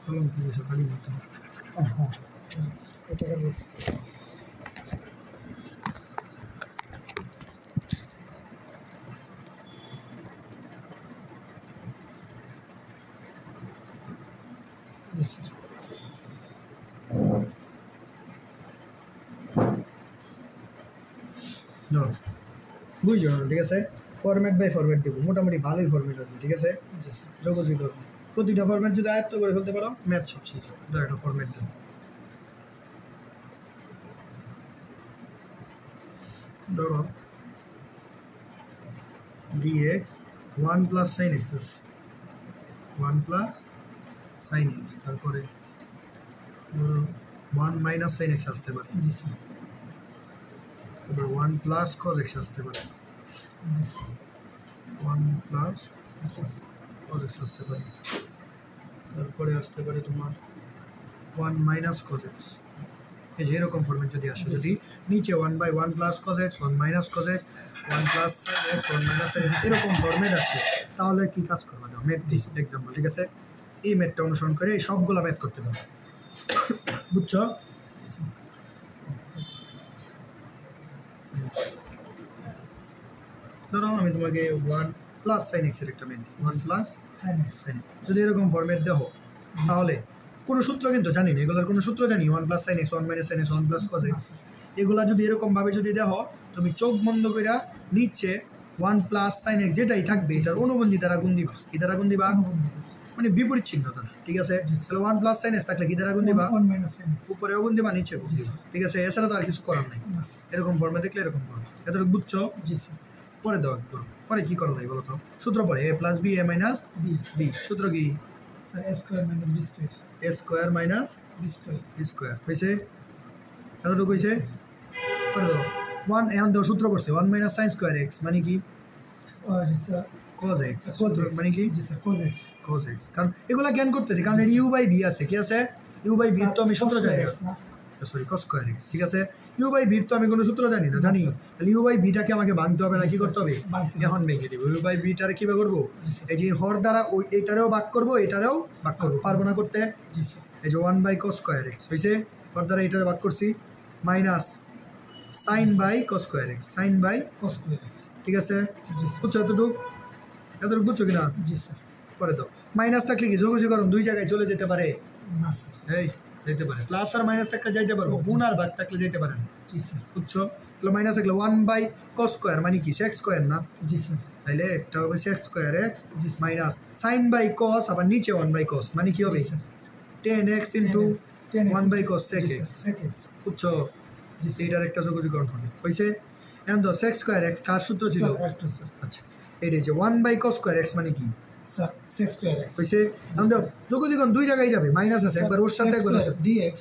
কলম কি এসে খালি দিত হ্যাঁ এটা খালি আছে স্যার নো বুঝছো ঠিক আছে ফরম্যাট বাই ফরম্যাট দেবো মোটামুটি ভালোই ফরম্যাট আসবে ঠিক আছে জি স্যার যোগাযোগ প্রতিটা ফরম্যাট যদি আয়ত্ত করে ফেলতে পারো ম্যাথ সব শেষ হবে একটা ফরম্যাট দেবো ধরো dx 1 plus sine x 1 plus sine x তারপরে 1 মাইনাস সাইন এক্স আসতে পারে জি স্যার তারপরে 1 প্লাস কজ এক্স আসতে পারে জি স্যার 1 প্লাস কজ এক্স আসতে পারে তারপরে আসতে পারে তোমার 1 মাইনাস কজ এক্স এই যে এরকম ফরম্যাট যদি আসে যদি নিচে 1/1 plus cos x 1 minus cos x 1 plus sine x 1 minus sine x এরকম ফরম্যাট আসে তাহলে কি কাজ করবা দাও ম্যাথ দিস এক্সাম্পল ঠিক আছে এই ম্যাথটা অনুসরণ করে এই সবগুলো ম্যাথ করতে পারো বুঝছো ধরো আমি তোমাকে 1 প্লাস সাইন এক্স এর একটা ম্যাথ দিই 1 প্লাস সাইন এক্স সাইন যদি এরকম ফরম্যাট দেখো তাহলে কোনো সূত্র কিন্তু জানি না এগুলোর কোনো সূত্র জানি 1 plus sine x 1 minus sine x 1 plus cos x এগুলা যদি এরকমভাবে যদি দেখো তুমি চোখ বন্ধ করে নিচে 1 প্লাস সাইন এক্স যেটাই থাকবে এটার অনুবন্ধী দ্বারা গুণ দিবা কি দ্বারা গুণ দিবা মানে বিপরীত চিহ্ন দ্বারা ঠিক আছে তাহলে 1 প্লাস সাইন এক্স থাকলে কি দ্বারা গুণ দিবা 1 মাইনাস সাইন এক্স উপরেও গুণ দিবা নিচেও গুণ দিবা ঠিক আছে এছাড়া তো আর কিছু করার নাই এরকম ফর্মে দেখলে এরকম করো এতটুকু বুঝছো জি স্যার পরে দেওয়া কি করো পরে কি করা যায় বলো তো সূত্র পরে a plus b a minus b b সূত্র কি sir a square minus b square a square minus b square b square হয়েছে এতটুকু হয়েছে পরে দাও 1 এখন দাও সূত্র পড়ছে 1 মাইনাস সাইন স্কয়ার এক্স মানে কি জি স্যার cos x মানে কি জি sir cos x cos x কারণ এগুলা জ্ঞান করতেছি কারণ u বাই v আছে কি আছে u বাই v তো আমি সূত্র জানি না সরি cos স্কয়ার x ঠিক আছে u বাই v তো আমি কোনো সূত্র জানি না জানি তাহলে u বাই v টাকে আমাকে ভাঙতে হবে না কি করতে হবে এখন ভেঙে দেব u বাই v টারে কিভাবে করব এই যে হর দ্বারা ওই এটারেও ভাগ করব এটারেও ভাগ করব পারবো না করতে জি স্যার এই যে 1 বাই cos স্কয়ার x হইছে হর দ্বারা এটারে ভাগ করছি minus sin by cos square x sin by cos square x ঠিক আছে জি স্যার বুঝছো এতটুকু বুঝছো কিনা জি স্যার পরে দাও মাইনাস থাকলে কি যোগজীকরণ দুই জায়গায় চলে যেতে পারে না স্যার এই যেতে পারে প্লাস আর মাইনাস থাকলে যাইতে পারবো গুণ আর ভাগ থাকলে যেতে পারে না জি স্যার বুঝছো তাহলে মাইনাস থাকলে 1 বাই cos স্কয়ার মানে কি sec স্কয়ার না জি স্যার তাইলে একটা হবে sec স্কয়ার x জি মাইনাস sin বাই cos আবার নিচে 1 বাই cos মানে কি হবে 10x into 1 by cos sec x বুঝছো জি এইটার একটা যোগজীকরণ হবে হইছে এখন তো sec স্কয়ার x কার সূত্র ছিল আচ্ছা এইটা যে 1 বাই cos স্কয়ার x মানে কি স্যার sec স্কয়ার x হইছে আমরা যোগজীকরণ দুই জায়গায় যাবে মাইনাস আছে একবার ওর সাথে একবার dx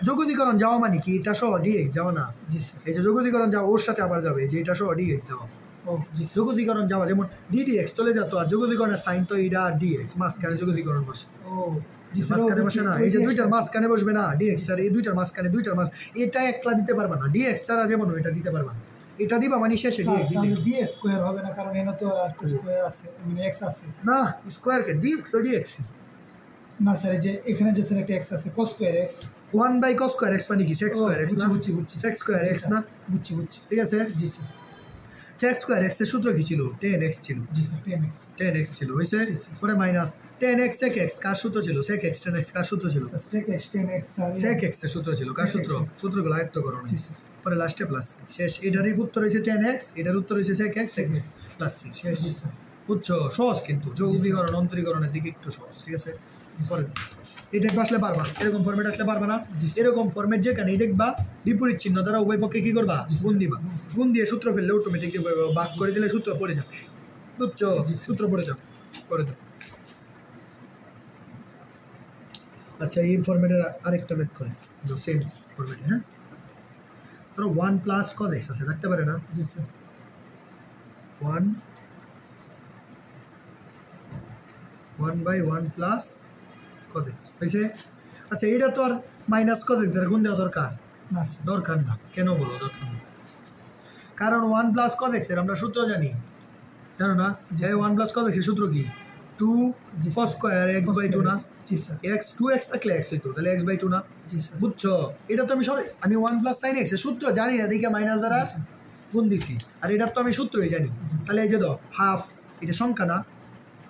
যোগজীকরণ যাওয়া মানে কি এটা সহ dx যাওয়া না জি স্যার এই যে যোগজীকরণ যাওয়া ওর সাথে আবার যাবে যে এটা সহ dx যাওয়া ও জি যোগজীকরণ যাওয়া যেমন ddx চলে যেত আর যোগজীকরণের সাইন তো এটা আর dx মাঝখানে যোগজীকরণ বসে ও জি স্যার মাঝখানে বসে না এই যে দুইটার মাঝখানে বসবে না dx স্যার এই দুইটার মাঝখানে এটা একলা দিতে পারবা না dx ছাড়া যেমন এটা দিতে পারবা না এটা দিবা মানে শেষে dx দিবে dx স্কয়ার হবে না কারণ এনে তো স্কয়ার আছে মানে x আছে না স্কয়ার কে dx ও dx না স্যার যে এখানে যে স্যার একটা x আছে cos square x 1 by cos square x মানে কি sec স্কয়ার x না বুঝছি sec স্কয়ার x না বুঝছি ঠিক আছে জি স্যার sec স্কয়ার x এর সূত্র কি ছিল 10x ছিল জি স্যার 10x ছিল হইছে পরে মাইনাস 10x sec x কার সূত্র ছিল sec x 10x কার সূত্র ছিল sec x 10x sec x এর সূত্র ছিল কার সূত্র সূত্রগুলো আয়ত্ত করো না পরে লাস্টে প্লাস শেষ এটারই উত্তর হইছে 10x এটার উত্তর হইছে sec x প্লাস c শেষ বুঝছো সহজ কিন্তু যোগীকরণ অন্তরীকরণের দিকে একটু সহজ ঠিক আছে পরে এটা আসলে পারবা এরকম ফরম্যাট আসলে পারবা না এরকম ফরম্যাট যেখানেই দেখবা বিপরীত চিহ্ন দ্বারা উভয় পক্ষে কি করবা গুণ দিবা গুণ দিয়ে সূত্র ফেললে অটোমেটিক ভাগ করে দিলে সূত্র পড়ে যাবে বুঝছো সূত্র পড়ে যাবে করে দাও আচ্ছা এই ফরম্যাটের আরেকটা ম্যাথ করে সেম ফরম্যাটে হ্যাঁ ধরো 1 প্লাস cos x আছে থাকতে পারে না জি sir 1 by 1 plus cos x হয়েছে আচ্ছা এটা তো আর মাইনাস cos x দ্বারা গুণ দেওয়া দরকার না দরকার না কেন বলো দরকার না কারণ 1 প্লাস cos x এর আমরা সূত্র জানি জানো না যে 1 প্লাস cos x এর সূত্র কি টু জি, cos square x by two না জি স্যার এক্স টু এক্স থাকলে এক্স হইতো তাহলে এক্স বাই টু না জি স্যার বুঝছো এটা তো আমি ওয়ান প্লাস সাইন এক্স এর সূত্র জানি না দেখে মাইনাস দ্বারা জি, স্যার। গুণ দিছি আর এটার তো আমি সূত্রই জানি জি, স্যার। তাহলে এই যে দাও হাফ এটা সংখ্যা না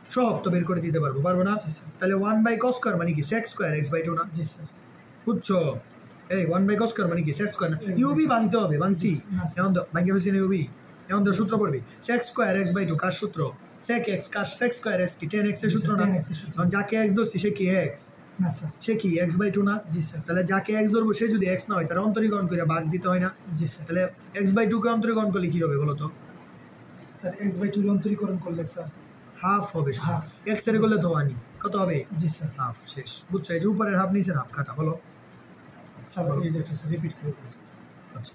সহগ তো বের করে দিতে পারবো না জি, স্যার। তাহলে ওয়ান বাই কস স্কোয়ার মানে কি sec square x by two না জি স্যার বুঝছো এই ওয়ান বাই কস স্কোয়ার মানে কি সেক্স স্কোয়ার না ইউবি ভাঙতে হবে ভাঙছি না, স্যার। এখন তো ভাঙে ফেলছি না ইউবি এখন তো সূত্র পড়বি sec square x by two কার সূত্র সেক এক্স কার সেক্স স্কোয়ার এক্স কি টেন এক্স এর সূত্র না 10x এর সূত্র। এখন যাকে এক্স ধরছি সে কি এক্স না স্যার সে কি এক্স বাই টু না জি স্যার তাহলে যাকে এক্স ধরবো সে যদি এক্স না হয় তাহলে অন্তরীকরণ করে ভাগ দিতে হয় না জি স্যার তাহলে এক্স বাই টুকে অন্তরীকরণ করলে কি হবে বলো তো স্যার x বাই 2 অন্তরীকরণ করলে স্যার হাফ হবে Half. এক্স এর করলে তো ওয়ানই কত হবে জি স্যার হাফ শেষ বুঝছো এই যে উপরের হাফ নিচের হাফ কাটা বলো স্যার এই দেখো স্যার রিপিট করে দিন স্যার আচ্ছা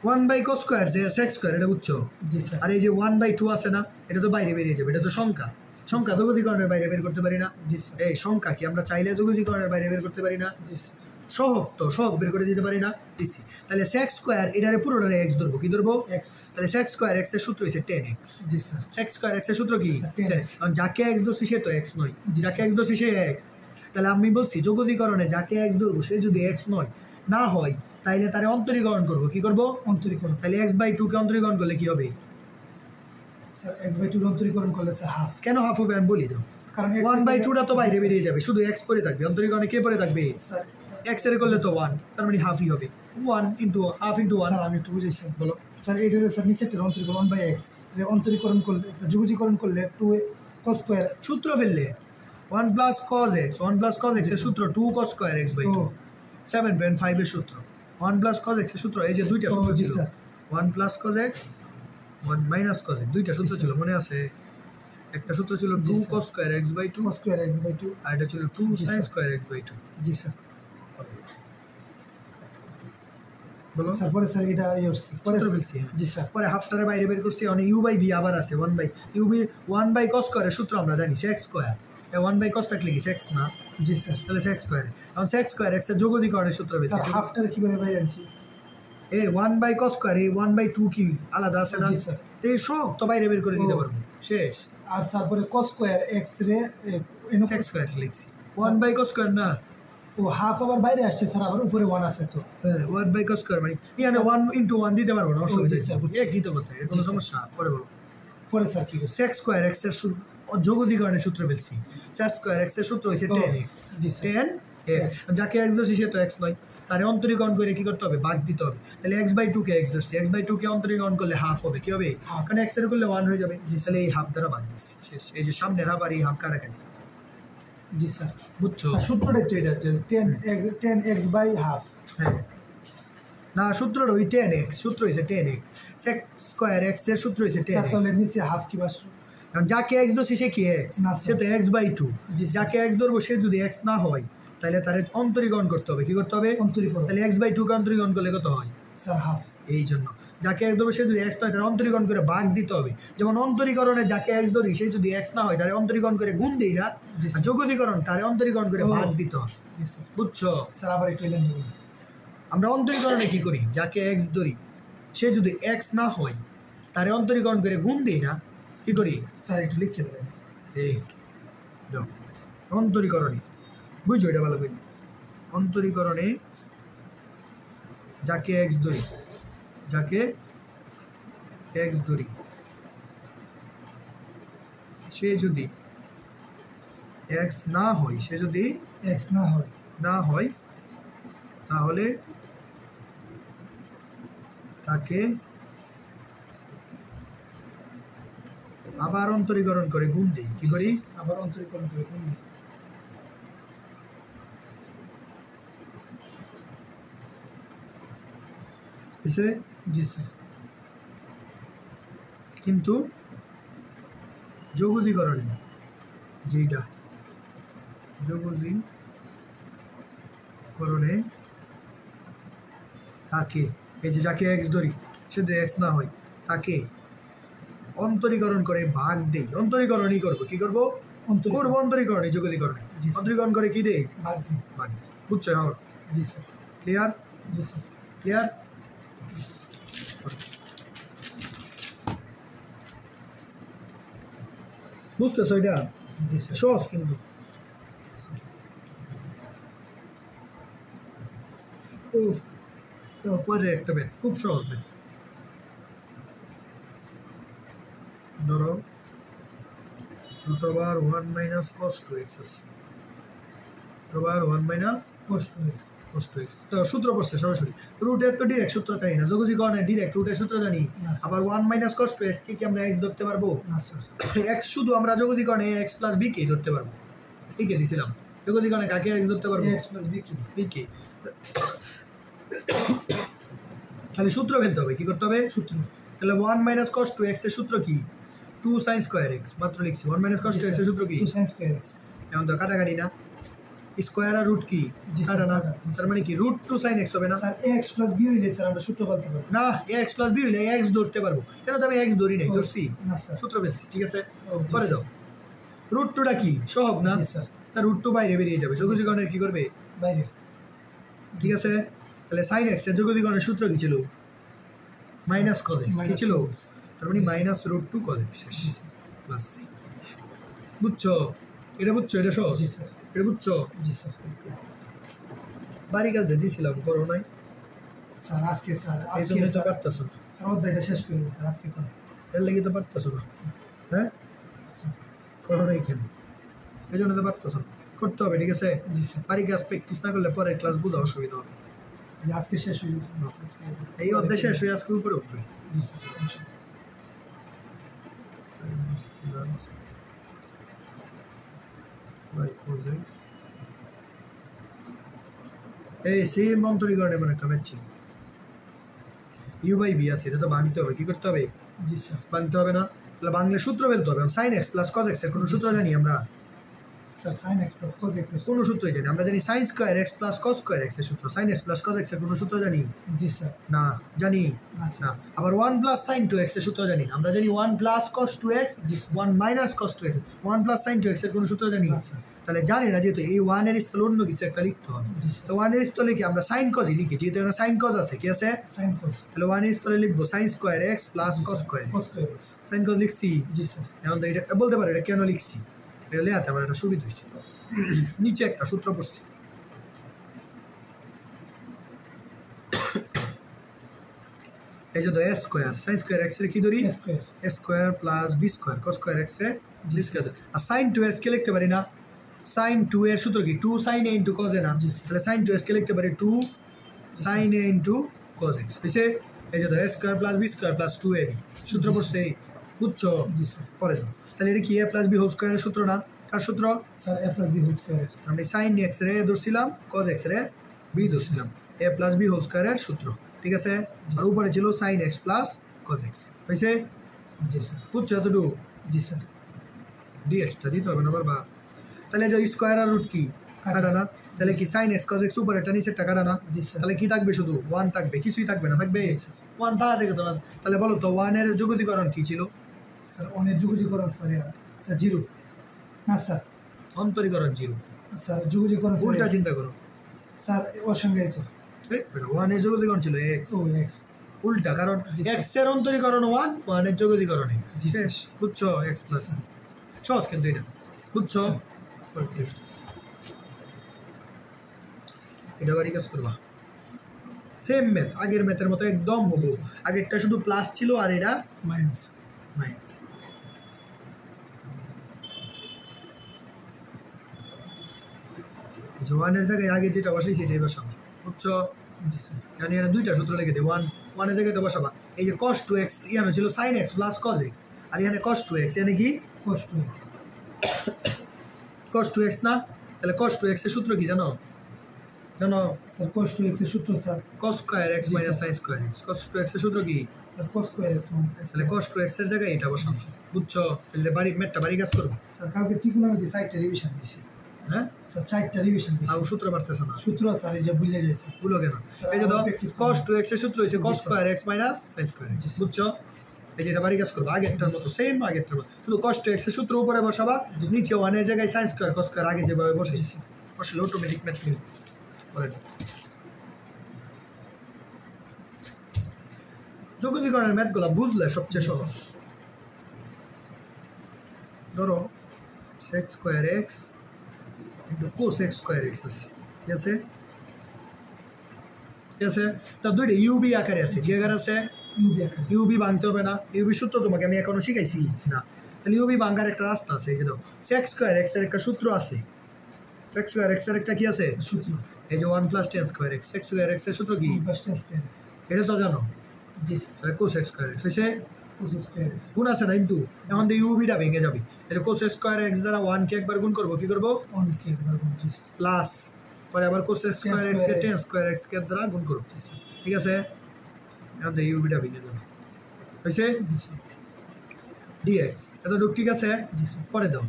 ওয়ান বাই কস স্কোয়ার যে সেক্স স্কোয়ার এটা বুঝছো জি স্যার আর এই যে ওয়ান বাই টু আছে না এটা তো বাইরে বেরিয়ে যাবে এটা তো সংখ্যা সংখ্যা যোগতিকরণের বাইরে বের করতে পারি না জি স্যার এই সংখ্যা কি আমরা চাইলে যোগতিকরণের বাইরে বের করতে পারি না জি স্যার সহগ তো সহগ বের করে দিতে পারি না দিছি তাহলে সেক্স স্কোয়ার এটারে পুরোটারে এক্স ধরবো কি ধরবো x তাহলে সেক্স স্কোয়ার এক্স এর সূত্র হচ্ছে টেন এক্স জি স্যার সেক্স স্কোয়ার এক্স এর সূত্র কি আচ্ছা, 10x কারণ যাকে এক্স ধরছি সে তো এক্স নয় জি, যাকে স্যার। এক্স ধরছি সে এক্স তাহলে আমি বলছি যোগতিকরণে যাকে এক্স ধরবো সে যদি এক্স নয় না হয় তাইলে তারে অন্তরীকরণ করবো কি করবো অন্তরীকরণ তাহলে এক্স বাই টু কে অন্তরীকরণ করলে কি হবে স্যার x বাই 2 অন্তরীকরণ করলে স্যার হাফ কেন হাফ হবে আমি বলি দাও কারণ x ওয়ান বাই টুটা তো বাইরে জি, বেরিয়ে যাবে শুধু এক্স পরে থাকবে অন্তরীকরণে কে পরে থাকবে স্যার এক্স এর করলে তো ওয়ান তার মানে হাফই হবে one into half into one sir আমি একটু বুঝেছি বলো স্যার এটা স্যার নিচেরটা অন্তরীকরণ 1/x এটা অন্তরীকরণ করলে স্যার যোগজীকরণ করলে 2 cos স্কয়ার সূত্র ফেললে one plus cos x one plus cos x এর সূত্র two cos square x by ও টু 7.5 এর সূত্র ওয়ান প্লাস কজ এক্স এর সূত্র এই যে দুইটা ও, সূত্র জি, ছিল sir. One plus cos x one minus cos x দুইটা সূত্র স্যার। ছিল মনে আছে একটা সূত্র ছিল জি, two sir. Cos square x by two cos square x by 2 আর এটা ছিল টু জি, sine sir. Square x by two জি স্যার বলো স্যার পরে স্যার এটা হচ্ছে পরে সূত্র ফেলছি, হ্যাঁ। জি স্যার পরে হাফটারে বাইরে বের করছি অনেক ইউ বাই বি আবার আছে one by u b one by cos স্কোয়ারের সূত্র আমরা জানি sec square one by cos থাকলে কি সেক্স না জি স্যার তাহলে সেক্স স্কোয়ার এখন সেক্স স্কোয়ার এক্স এর যোগদীকরণের সূত্র বেশি স্যার হাফটার কিভাবে বাইরে আনছি এই ওয়ান বাই কস স্কোয়ার এই ওয়ান বাই টু কি আলাদা আছে না জি স্যার তো এই সব তো বাইরে বের করে দিতে ও। পারবো শেষ আর তারপরে cos স্কয়ার x রে এনো সেক্স স্কোয়ার লিখছি ওয়ান বাই কস স্কোয়ার না ও হাফ আবার বাইরে আসছে স্যার আবার উপরে 1 আছে তো ওয়ান বাই কস স্কোয়ার মানে ইয়ানে ওয়ান ইন্টু ওয়ান দিতে পারবো না অসুবিধা জি, স্যার, বুঝছি। একই তো কথা এটা কোনো জি, স্যার। সমস্যা পরে বলো পরে স্যার কি করছে সেক্স স্কোয়ার এক্স এর যোগদীকরণের সূত্র বলছি সেক্স স্কোয়ার এক্স এর সূত্র হচ্ছে ও, টেন এক্স জি, স্যার। টেন এক্স যাকে এক্স ধরছি সে তো এক্স নয় তারে অন্তরীকরণ করে কি করতে হবে ভাগ দিতে হবে তাহলে এক্স বাই টু কে এক্স ধরছি এক্স বাই টু কে অন্তরীকরণ করলে হাফ হবে কি হবে Half. কারণ এক্স এর করলে ওয়ান হয়ে যাবে জি, তাহলে এই হাফ দ্বারা ভাগ দিচ্ছি শেষ এই যে সামনের হাফ আর এই হাফ কাটাকাটি জি স্যার বুঝছো স্যার সূত্রটা তো এটা যে 10x বাই হাফ হ্যাঁ না সূত্রটা ওই টেন এক্স সূত্র হয়েছে ten x sex square x এর সূত্র হয়েছে টেন স্যার এক্স তাহলে নিচে হাফ কি বাস যাকে এক্স ধরছি সে কি এক্স না, সে স্যার। তো এক্স বাই টু জি, স্যার। যাকে এক্স ধরবো সে যদি এক্স না হয় তাহলে তার অন্তরীকরণ করতে হবে কি করতে হবে অন্তরীকরণ তাহলে এক্স বাই টু কে অন্তরীকরণ করলে কত হয় স্যার হাফ এই জন্য যাকে এক্স ধরবে সে যদি এক্স নয় তার অন্তরীকরণ করে ভাগ দিতে হবে যেমন অন্তরীকরণে যাকে এক্স ধরি সে যদি এক্স না হয় তাহলে অন্তরীকরণ করে গুণ দিই না জি, আর স্যার। যোগতিকরণ তার অন্তরীকরণ করে ও। ভাগ দিতে হবে জি স্যার বুঝছো স্যার আবার একটু এলেন বলুন আমরা অন্তরীকরণে কি করি যাকে এক্স ধরি সে যদি এক্স না হয় তারে অন্তরীকরণ করে গুণ দিই না কি করি স্যার একটু লিখে দেবেন এই যাও। অন্তরীকরণে বুঝছো এটা ভালো করে অন্তরীকরণে যাকে এক্স ধরি যাকে এক্স ধরি সে যদি এক্স না হয় সে যদি x না হয় না হয় তাহলে তাকে আবার অন্তরীকরণ করে গুণ দিই কি করি আবার অন্তরীকরণ করে কোন দিই এসে জি স্যার কিন্তু যোগজীকরণে যেটা যোগজীকরণে তাকে এই যে যাকে এক্স ধরি সে যদি এক্স না হয় তাকে অন্তরীকরণ করে ভাগ দেই অন্তরীকরণই করবো কি করবো করবো অন্তরীকরণে যোগজীকরণে জি, স্যার। অন্তরীকরণ করে কি দেই ভাগ দিই ভাগ দিই বুঝছো এখন জি স্যার ক্লিয়ার জি স্যার ক্লিয়ার বুঝতেছো এটা জি স্যার সহজ কিন্তু পরে একটা বেড খুব সহজ বেড ধরো √1 minus cos 2x √1 minus cos 2x cos 2x তো সূত্র পড়ছে সরাসরি রুটের তো ডিরেক্ট সূত্র জানি না যোগজীকরণের ডিরেক্ট রুটের সূত্র জানি না স্যার। আবার 1 মাইনাস cos 2x কি আমরা x ধরতে পারবো না স্যার x শুধু আমরা যোগজীকরণে x প্লাস b কে ধরতে পারবো ঠিক আছে দিছিলাম যোগজীকরণে কাকে x ধরতে পারবো x plus b কি b কে তাহলে সূত্র ফেলতে হবে কি করতে হবে সূত্র তাহলে 1 মাইনাস cos 2x এর সূত্র কি 2 sin স্কয়ার x মাত্র লিখছি 1 মাইনাস cos 2x এর সূত্র কি 2 sin square x এখন তো কাটাকাটি না স্কয়ার আর রুট কি জি স্যার, কাটা না কাটা, জি তার মানে কি √2 sin x হবে না স্যার x plus b হইলে স্যার আমরা সূত্র বলতে পারবো না x প্লাস b হইলে x ধরতে পারবো এটা তো আমি x ধরি নাই ধরছি না স্যার সূত্র পেয়েছি ঠিক আছে ও, জি করে স্যার। দাও √2টা কি সহগ না জি স্যার তার √2 বাইরে বেরিয়ে যাবে যোগজীকরণের কি করবে বাইরে ঠিক আছে তাহলে sin x এর যোগজীকরণের সূত্র কি ছিল মাইনাস cos x কি ছিল তার মানে মাইনাস √2 cos x শেষ জি স্যার প্লাস c বুঝছো এটা সহজ জি স্যার এটা বুঝছো জি স্যার বাড়ি কাজ দিয়েছিলাম করো নাই স্যার আজকে স্যার এই আজকে জন্য তো স্যার পারতেছো না স্যার অধ্যায়টা শেষ করে দিন স্যার আজকে করো এর লেগে তো পারতেছো না হ্যাঁ স্যার করো নাই কেন এই জন্য তো পারতেছো না করতে হবে ঠিক আছে জি স্যার বাড়ি কাজ প্র্যাকটিস না করলে পরের ক্লাস বোঝা অসুবিধা হবে আজকে শেষ হয়ে যেত আজকে এই অধ্যায় শেষ হয়ে আজকে উপরে উঠবে জি স্যার ইনশাআল্লাহ। এই সেম অন্তরীকরণে মানে একটা ম্যাচ ছিল ইউ বাই বি আছে এটা তো ভাঙতে হবে কি করতে হবে জি স্যার ভাঙতে হবে না তাহলে বাংলা সূত্র ফেলতে হবে sine x plus cos x এর কোনো সূত্র জানি আমরা sir sin x plus cos x এর কোনো সূত্রই জানি আমরা জানি sine square x plus cos square x এর সূত্র sine x plus cos x এর কোনো সূত্র জানি জি স্যার না জানি না না স্যার আবার 1 প্লাস সাইন 2x এর সূত্র জানি না আমরা জানি 1 প্লাস cos 2x জি sir 1 minus cos 2x 1 plus sine 2x এর কোনো সূত্র জানি না স্যার তাহলে জানি না যেহেতু এই 1 এর স্থলে অন্য কিছু একটা লিখতে হবে জি স্যার তো 1 এর স্থলে কি আমরা সাইন cos ই লিখি যেহেতু এখানে সাইন cos আছে কি আছে sin cos তাহলে 1 এর স্থলে লিখবো sine square x plus cos square cos square x sine cos লিখছি জি স্যার এখন তো এটা বলতে পারো এটা কেন লিখছি এটা লেখাতে আমার একটা সুবিধা হয়েছে নিচে একটা সূত্র পড়ছি এই যে তো a square sine square x এর কি ধরি a square a square plus b square cos square x রে b স্কয়ার আর sin 2x কে লিখতে পারি না sin 2 এর সূত্র কি 2 sin a into cos a না জি, স্যার। তাহলে sin 2x কে লিখতে পারি 2 sin a into cos x হইছে এই যে তো a square plus b square plus 2ab সূত্র জি, পড়ছে বুঝছো জি স্যার পরে দাও তাহলে এটা কি a প্লাস b হোল স্কয়ারের সূত্র না কার সূত্র sir a plus b whole square এর আমি sin x রে ধরছিলাম cos x রে b ধরছিলাম a প্লাস b হোল স্কয়ারের সূত্র ঠিক আছে আর উপরে ছিল sin x plus cos x হইছে জি স্যার বুঝছো এতটুকু জি স্যার ডিএক্সটা দিতে হবে না বারবার তাহলে যে স্কোয়ার আর রুট কি কাটা না তাহলে কি সাইন এক্স কজ এক্স উপরে একটা নিচেরটা কাটা না জি স্যার তাহলে কি থাকবে শুধু 1 থাকবে কিছুই থাকবে না থাকবে জি, স্যার। 1 তা আছে কত না তাহলে বলো তো 1 এর যোগতিকরণ কি ছিল স্যার অনেক যুগজীকরণ স্যার স্যার জিরো না স্যার অন্তরীকরণ 0 স্যার যুগজীকরণ উল্টা স্যার চিন্তা করো স্যার অসংজ্ঞায়িত বেটা 1 এর যোগতিকরণ ছিল x ও এক্স উল্টা কারণ জি, x এর অন্তরীকরণ 1 1 এর যোগতিকরণ x জি, স্যার। শেষ বুঝছো x প্লাস সহজ কিন্তু এটা বুঝছো এটা বাড়ি কাজ করবা সেম ম্যাথ আগের ম্যাথের মতো একদম হবে জি, স্যার। আগেরটা শুধু প্লাস ছিল আর এটা মাইনাস মাইনাস ওয়ানের জায়গায় আগে যেটা বসাই সেটাই বসাবো বুঝছো জি স্যার এখানে এখানে দুইটা সূত্র লিখে দিই ওয়ানের জায়গায় তো বসাবা এই যে cos 2x এখানে ছিল sin x plus cos x আর এখানে cos 2x এখানে কি cos 2x cos 2x না তাহলে cos 2x এর সূত্র কি জানো জানো স্যার cos 2x এর সূত্র স্যার cos স্কয়ার x জি, minus sir. sin square x cos 2x এর সূত্র কি sir cos square x minus sin তাহলে square cos 2x এর জায়গায় এটা বসাবো জি, স্যার। বুঝছো তাহলে বাড়ি ম্যাথটা বাড়ি কাজ করবো স্যার কালকে trigonometry 4টা রিভিশন দিছি হ্যাঁ স্যার 4টা রিভিশন দিছি আর সূত্র পারতেছ না সূত্র স্যার এই যে ভুলে গেছে ভুলো কেন স্যার, এই যে আমার দাও practice cos করবো। 2x এর সূত্র হইছে জি, cos sir. Square x minus sin square x জি, স্যার। বুঝছো এই যে এটা বাড়ি কাজ করবো আগেরটার মতো সেম আগেরটার মতো শুধু cos 2x এর সূত্র উপরে বসাবা জি, স্যার। নিচে 1 এর জায়গায় sin স্কয়ার cos স্কয়ার আগে যেভাবে বসেছি স্যার। বসলে অটোমেটিক ম্যাথ মিল পরে যোগজীকরণের ম্যাথগুলো বুঝলে সবচেয়ে জি, সহজ ধরো sec square x into cosec square x আছে, ঠিক আছে? ঠিক আছে, তা দুইটা ইউবি আকারে আছে, কি আকারে আছে? ইউবি আকারে। ইউবি ভাঙতে হবে না, ইউবি সূত্র তোমাকে আমি এখনো শিখাইছি না, তাহলে ইউবি ভাঙার একটা রাস্তা আছে, এই যে দাও সেক স্কোয়ার এক্স এর একটা সূত্র আছে, সেক স্কোয়ার এক্স এর একটা কি আছে সূত্র, এই যে 1 + tan square x, sec square x এর সূত্র কি? 1 + tan স্কয়ার এক্স। এটা তো জানো, জি স্যার। তাহলে কোসেক স্কোয়ার এক্স হইছে কোসেক স্কয়ার এক্স। গুণ আছে না ইনটু, এখন তো ইউবিটা ভেঙে যাবে, এটা কোসেক স্কোয়ার এক্স দ্বারা 1 কে একবার গুণ করবো, কি করবো? 1 কে একবার গুণ, জি স্যার। প্লাস পরে আবার কোসেক স্কোয়ার এক্স কে tan স্কোয়ার এক্স কে দ্বারা গুণ করবো, জি স্যার। ঠিক আছে? এখন তো ইউবিটা ভেঙে যাবে, হইছে জি স্যার। dx এতটুকু, ঠিক আছে? জি স্যার। পরে দাও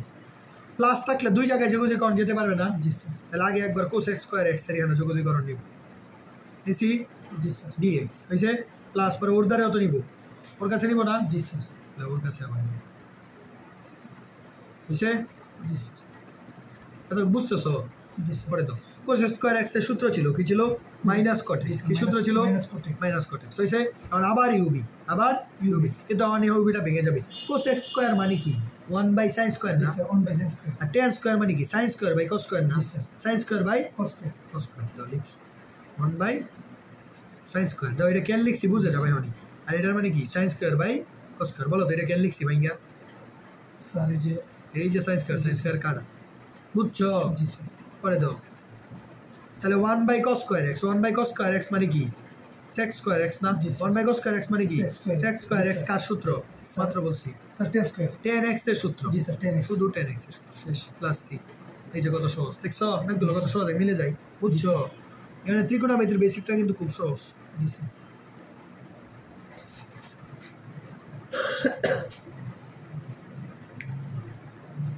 প্লাস থাকলে দুই জায়গায় যোগজীকরণ যেতে পারবে না, জি স্যার। তাহলে আগে একবার কোসেক স্কোয়ার এক্স এর এখানে যোগজীকরণ নিব, নিছি জি স্যার। dx হইছে, প্লাস পরে ওর দ্বারা অত নিব, ওর কাছে নিব না, জি স্যার। তাহলে ওর কাছে আবার নিব, হইছে? জি স্যার। এত বুঝতেছো? জি স্যার। পরে দাও কোসেক স্কোয়ার এক্স এর সূত্র ছিল, কি ছিল? মাইনাস কট এক্স, কি সূত্র ছিল? Minus cot x. Minus cot x হইছে, এখন আবার ইউবি, আবার ইউবি, কিন্তু আমার ইউবিটা ভেঙে যাবে। কোসেক স্কোয়ার মানে কি? 1/sin স্কোয়ার জি না, স্যার, 1 / sin স্কয়ার। আর tan স্কোয়ার মানে কি? sin square by cos square না, জি sir. sin square by cos square. cos square, তাহলে লিখি 1/sin স্কোয়ার, দাও এটা কেন লিখছি বুঝে যাবে এখনই, আর এটার মানে কি? sin square by cos square, বলো তো এটা কেন লিখছি ভাইয়া? স্যার এই যে sin স্কোয়ার কাটা, বুঝছো? জি স্যার। পরে দাও তাহলে 1/cos square x, 1/cos square x মানে কি? sec স্কোয়ার এক্স না, জি, স্যার। 1/cos স্কোয়ার এক্স মানে কি? sec স্কয়ার sec স্কোয়ার জি, এক্স স্যার। কার সূত্র? স্যার। মাত্র বলছি sir tan square. tan x এর সূত্র, জি স্যার, tan x। শুধু tan x এর সূত্র, শেষ, প্লাস সি। এই যে কত সহজ, দেখছো অনেকগুলো কত সহজে মিলে যায়, বুঝছো? এখানে ত্রিকোণমিতির বেসিকটা কিন্তু খুব সহজ। জি স্যার।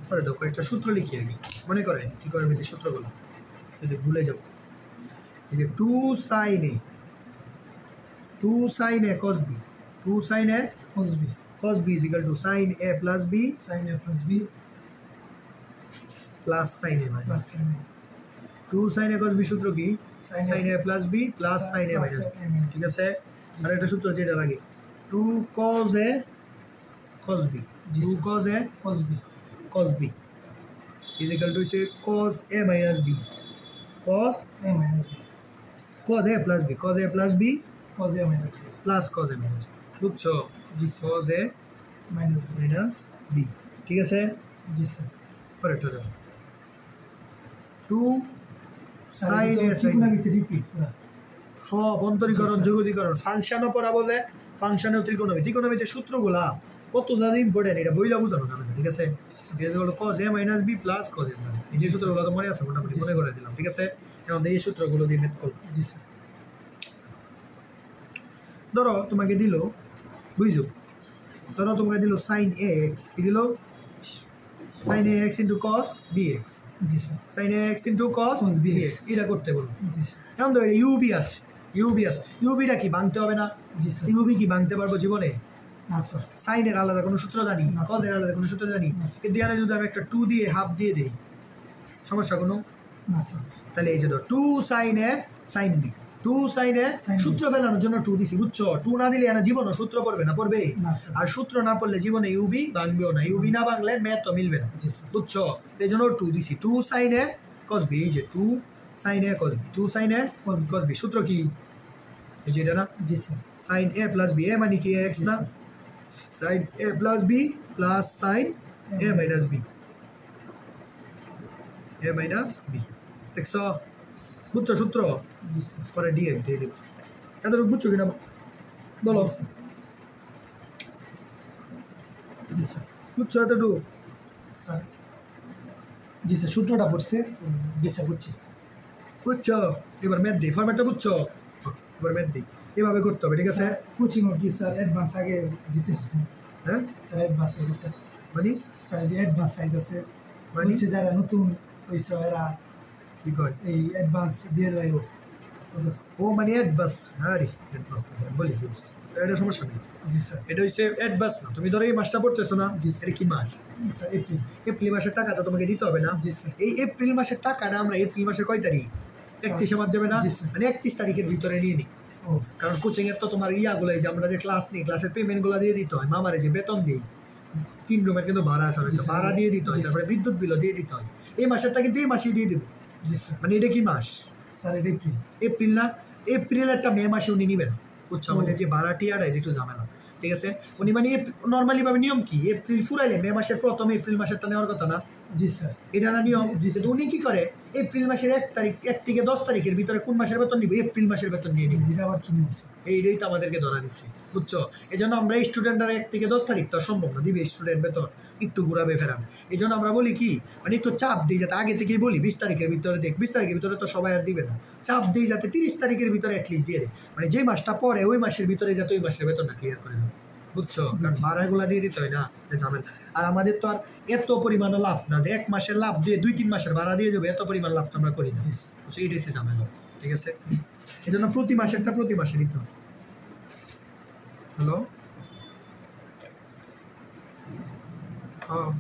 পরে দেখো একটা সূত্র লিখি আগে, মনে করে ত্রিকোণমিতির সূত্রগুলো যদি ভুলে যাও, এই যে 2 sin a cos b, 2 sin a cos b is equal to sin a plus b sin a plus b plus sin a minus plus sin a 2 sin a cos b সূত্র কি? sin sin a plus b plus sin a minus b, ঠিক আছে? আর একটা সূত্র যেটা লাগে 2 cos a cos b, 2 cos a cos b is equal to say cos a minus b, cos a minus b cos a plus b, cos a plus b cos a minus b plus cos a minus b, বুঝছো? জি cos a minus b minus b, ঠিক আছে? জি sir. পরেরটা দেখো 2 sir sin a sin ত্রিকোণমিতি repeat পুরো সব অন্তরীকরণ যোগীকরণ ফাংশনও পড়া বলে, ফাংশনেও ত্রিকোণমিতির সূত্রগুলা কত জানি ইম্পর্টেন্ট, এটা বইলা বোঝানো যাবে না, ঠিক আছে? এটা হলো cos a minus b plus cos a plus b, এই যে সূত্রগুলো তো মনে আছে, মোটামুটি মনে করে দিলাম, ঠিক আছে? এখন এই সূত্রগুলো দিয়ে মেথ করো। জি স্যার। ধরো তোমাকে দিল, বুঝছো? ধরো তোমাকে দিল sin ax, কি দিল? sin ax into cos bx, জি sir. sin ax into cos Cos bx, bx, এটা করতে বলো। জি স্যার। এখন তো ইউবি আছে, ইউবিটা কি ভাঙতে হবে না? জি স্যার। ইউবি কি ভাঙতে পারবো জীবনে? না স্যার। সাইনের আলাদা কোনো সূত্র জানি, না, স্যার। কজের আলাদা কোনো সূত্র জানি, না, স্যার। কিন্তু এখানে যদি আমি একটা 2 দিয়ে হাফ দিয়ে দেই, সমস্যা কোনো? না স্যার। তাহলে এই যে ধর 2 sin a sin b, 2 sin a Sin B। সূত্র ফেলানোর জন্য 2 দিছি, বুঝছো? 2 না দিলে এখানে জীবনও সূত্র পড়বে না, পড়বে? না স্যার। আর সূত্র না পড়লে জীবনে ইউবি ভাঙবেও না, ইউবি না ভাঙলে ম্যাথ তো মিলবে না, জি স্যার। বুঝছো? এই জন্য 2 দিছি, 2 sin a cos b, এই যে 2 sin a cos b, 2 sin a cos b, সূত্র কি? এই যে এটা না, জি sir. sin a plus b, a মানে কি x না, sin a plus b plus sin a minus b, a minus b, দেখছো? বুঝছো সূত্র? জি স্যার। পরে dx দিয়ে দেব, এতটুকু বুঝছো কিনা বলো? জি স্যার। বুঝছো এতটুকু? স্যার জি স্যার, সূত্রটা পড়ছে। জি স্যার, বুঝছি। বুঝছো? এবার ম্যাথ দিই, ফরম্যাটটা বুঝছো? এবার ম্যাথ দিই, এভাবে করতে হবে, ঠিক আছে? কোচিং কি স্যার অ্যাডভান্স আগে দিতে হবে? হ্যাঁ স্যার অ্যাডভান্স দিতে মানে স্যার, যে অ্যাডভান্স চাইতেছে মানে হচ্ছে যারা নতুন হইছে এরা কি কয়? এই অ্যাডভান্স দিয়ে লাইও। ও মানে অ্যাডভান্স, হ্যাঁ রে অ্যাডভান্স বলি কি বুঝছো? এটা সমস্যা নেই, জি স্যার। এটা হচ্ছে অ্যাডভান্স না। তুমি ধরো এই মাসটা পড়তেছো না, জি, এটা কি মাস? Sir April. এপ্রিল মাসের টাকা তো তোমাকে দিতে হবে না? জি স্যার। এই এপ্রিল মাসের টাকাটা আমরা এপ্রিল মাসের কয় তারিখ? 31 মাস যাবে না, জি, স্যার। মানে 31 তারিখের ভিতরে নিয়ে নিই, ও কারণ কোচিং এর তো তোমার ইয়াগুলো, এই যে আমরা যে ক্লাস নিই, ক্লাসের পেমেন্টগুলো দিয়ে দিতে হয়, মামারে যে বেতন দিই, 3 রুমের কিন্তু ভাড়া আছে, জি, স্যার। ভাড়া দিয়ে দিতে হয়, জি, তারপরে বিদ্যুৎ বিলও দিয়ে দিতে হয়। এই মাসেরটা কিন্তু এই মাসেই দিয়ে দেবো। জি স্যার। মানে এটা কি মাস? স্যার এটা এপ্রিল। এপ্রিল না, এপ্রিলেরটা মে মাসে উনি নেবেন, বুঝছো? ও। আমাদের যে ভাড়াটিয়াটা এটা একটু ঝামেলা, ঠিক আছে? উনি মানে নর্মালি ভাবে নিয়ম কি, এপ্রিল ফুরাইলে মে মাসের প্রথম এপ্রিল মাসেরটা নেওয়ার কথা না, জি স্যার। এটা না নিয়ম? জি, কিন্তু উনি কি করে, এপ্রিল মাসের 1 তারিখ 1 থেকে 10 তারিখের ভিতরে কোন মাসের বেতন নিবে, এপ্রিল মাসের বেতন নিয়ে নিবে। এটা আবার কি নিয়ম স্যার? এইটাই তো আমাদেরকে ধরা দিচ্ছে, বুঝছো? এই জন্য আমরা স্টুডেন্টরা 1 থেকে 10 তারিখ তো সম্ভব না দিবে স্টুডেন্ট বেতন, একটু ঘুরাবে ফেরাবে। এই জন্য আমরা বলি কি, মানে একটু চাপ দিই, যাতে আগে থেকেই বলি 20 তারিখের ভিতরে দেখ, 20 তারিখের ভিতরে তো সবাই আর দিবে না, চাপ দিই যাতে 30 তারিখের ভিতরে অ্যাটলিস্ট দিয়ে দেয়, মানে যে মাসটা পরে ওই মাসের ভিতরে যাতে ওই মাসের বেতনটা ক্লিয়ার করে দেয়, বুঝছো? কারণ ভাড়াগুলা দিয়ে দিতে হয় না, ঝামেলা। আর আমাদের তো আর এত পরিমাণ লাভ না যে 1 মাসের লাভ দিয়ে 2-3 মাসের ভাড়া দিয়ে যাবে, এত পরিমাণ লাভ তো আমরা করি না, বুঝছো? এইটাই হচ্ছে ঝামেলা, ঠিক আছে? এই জন্য প্রতি মাসেরটা প্রতি মাসে দিতে হবে। হ্যালো, হ্যাঁ,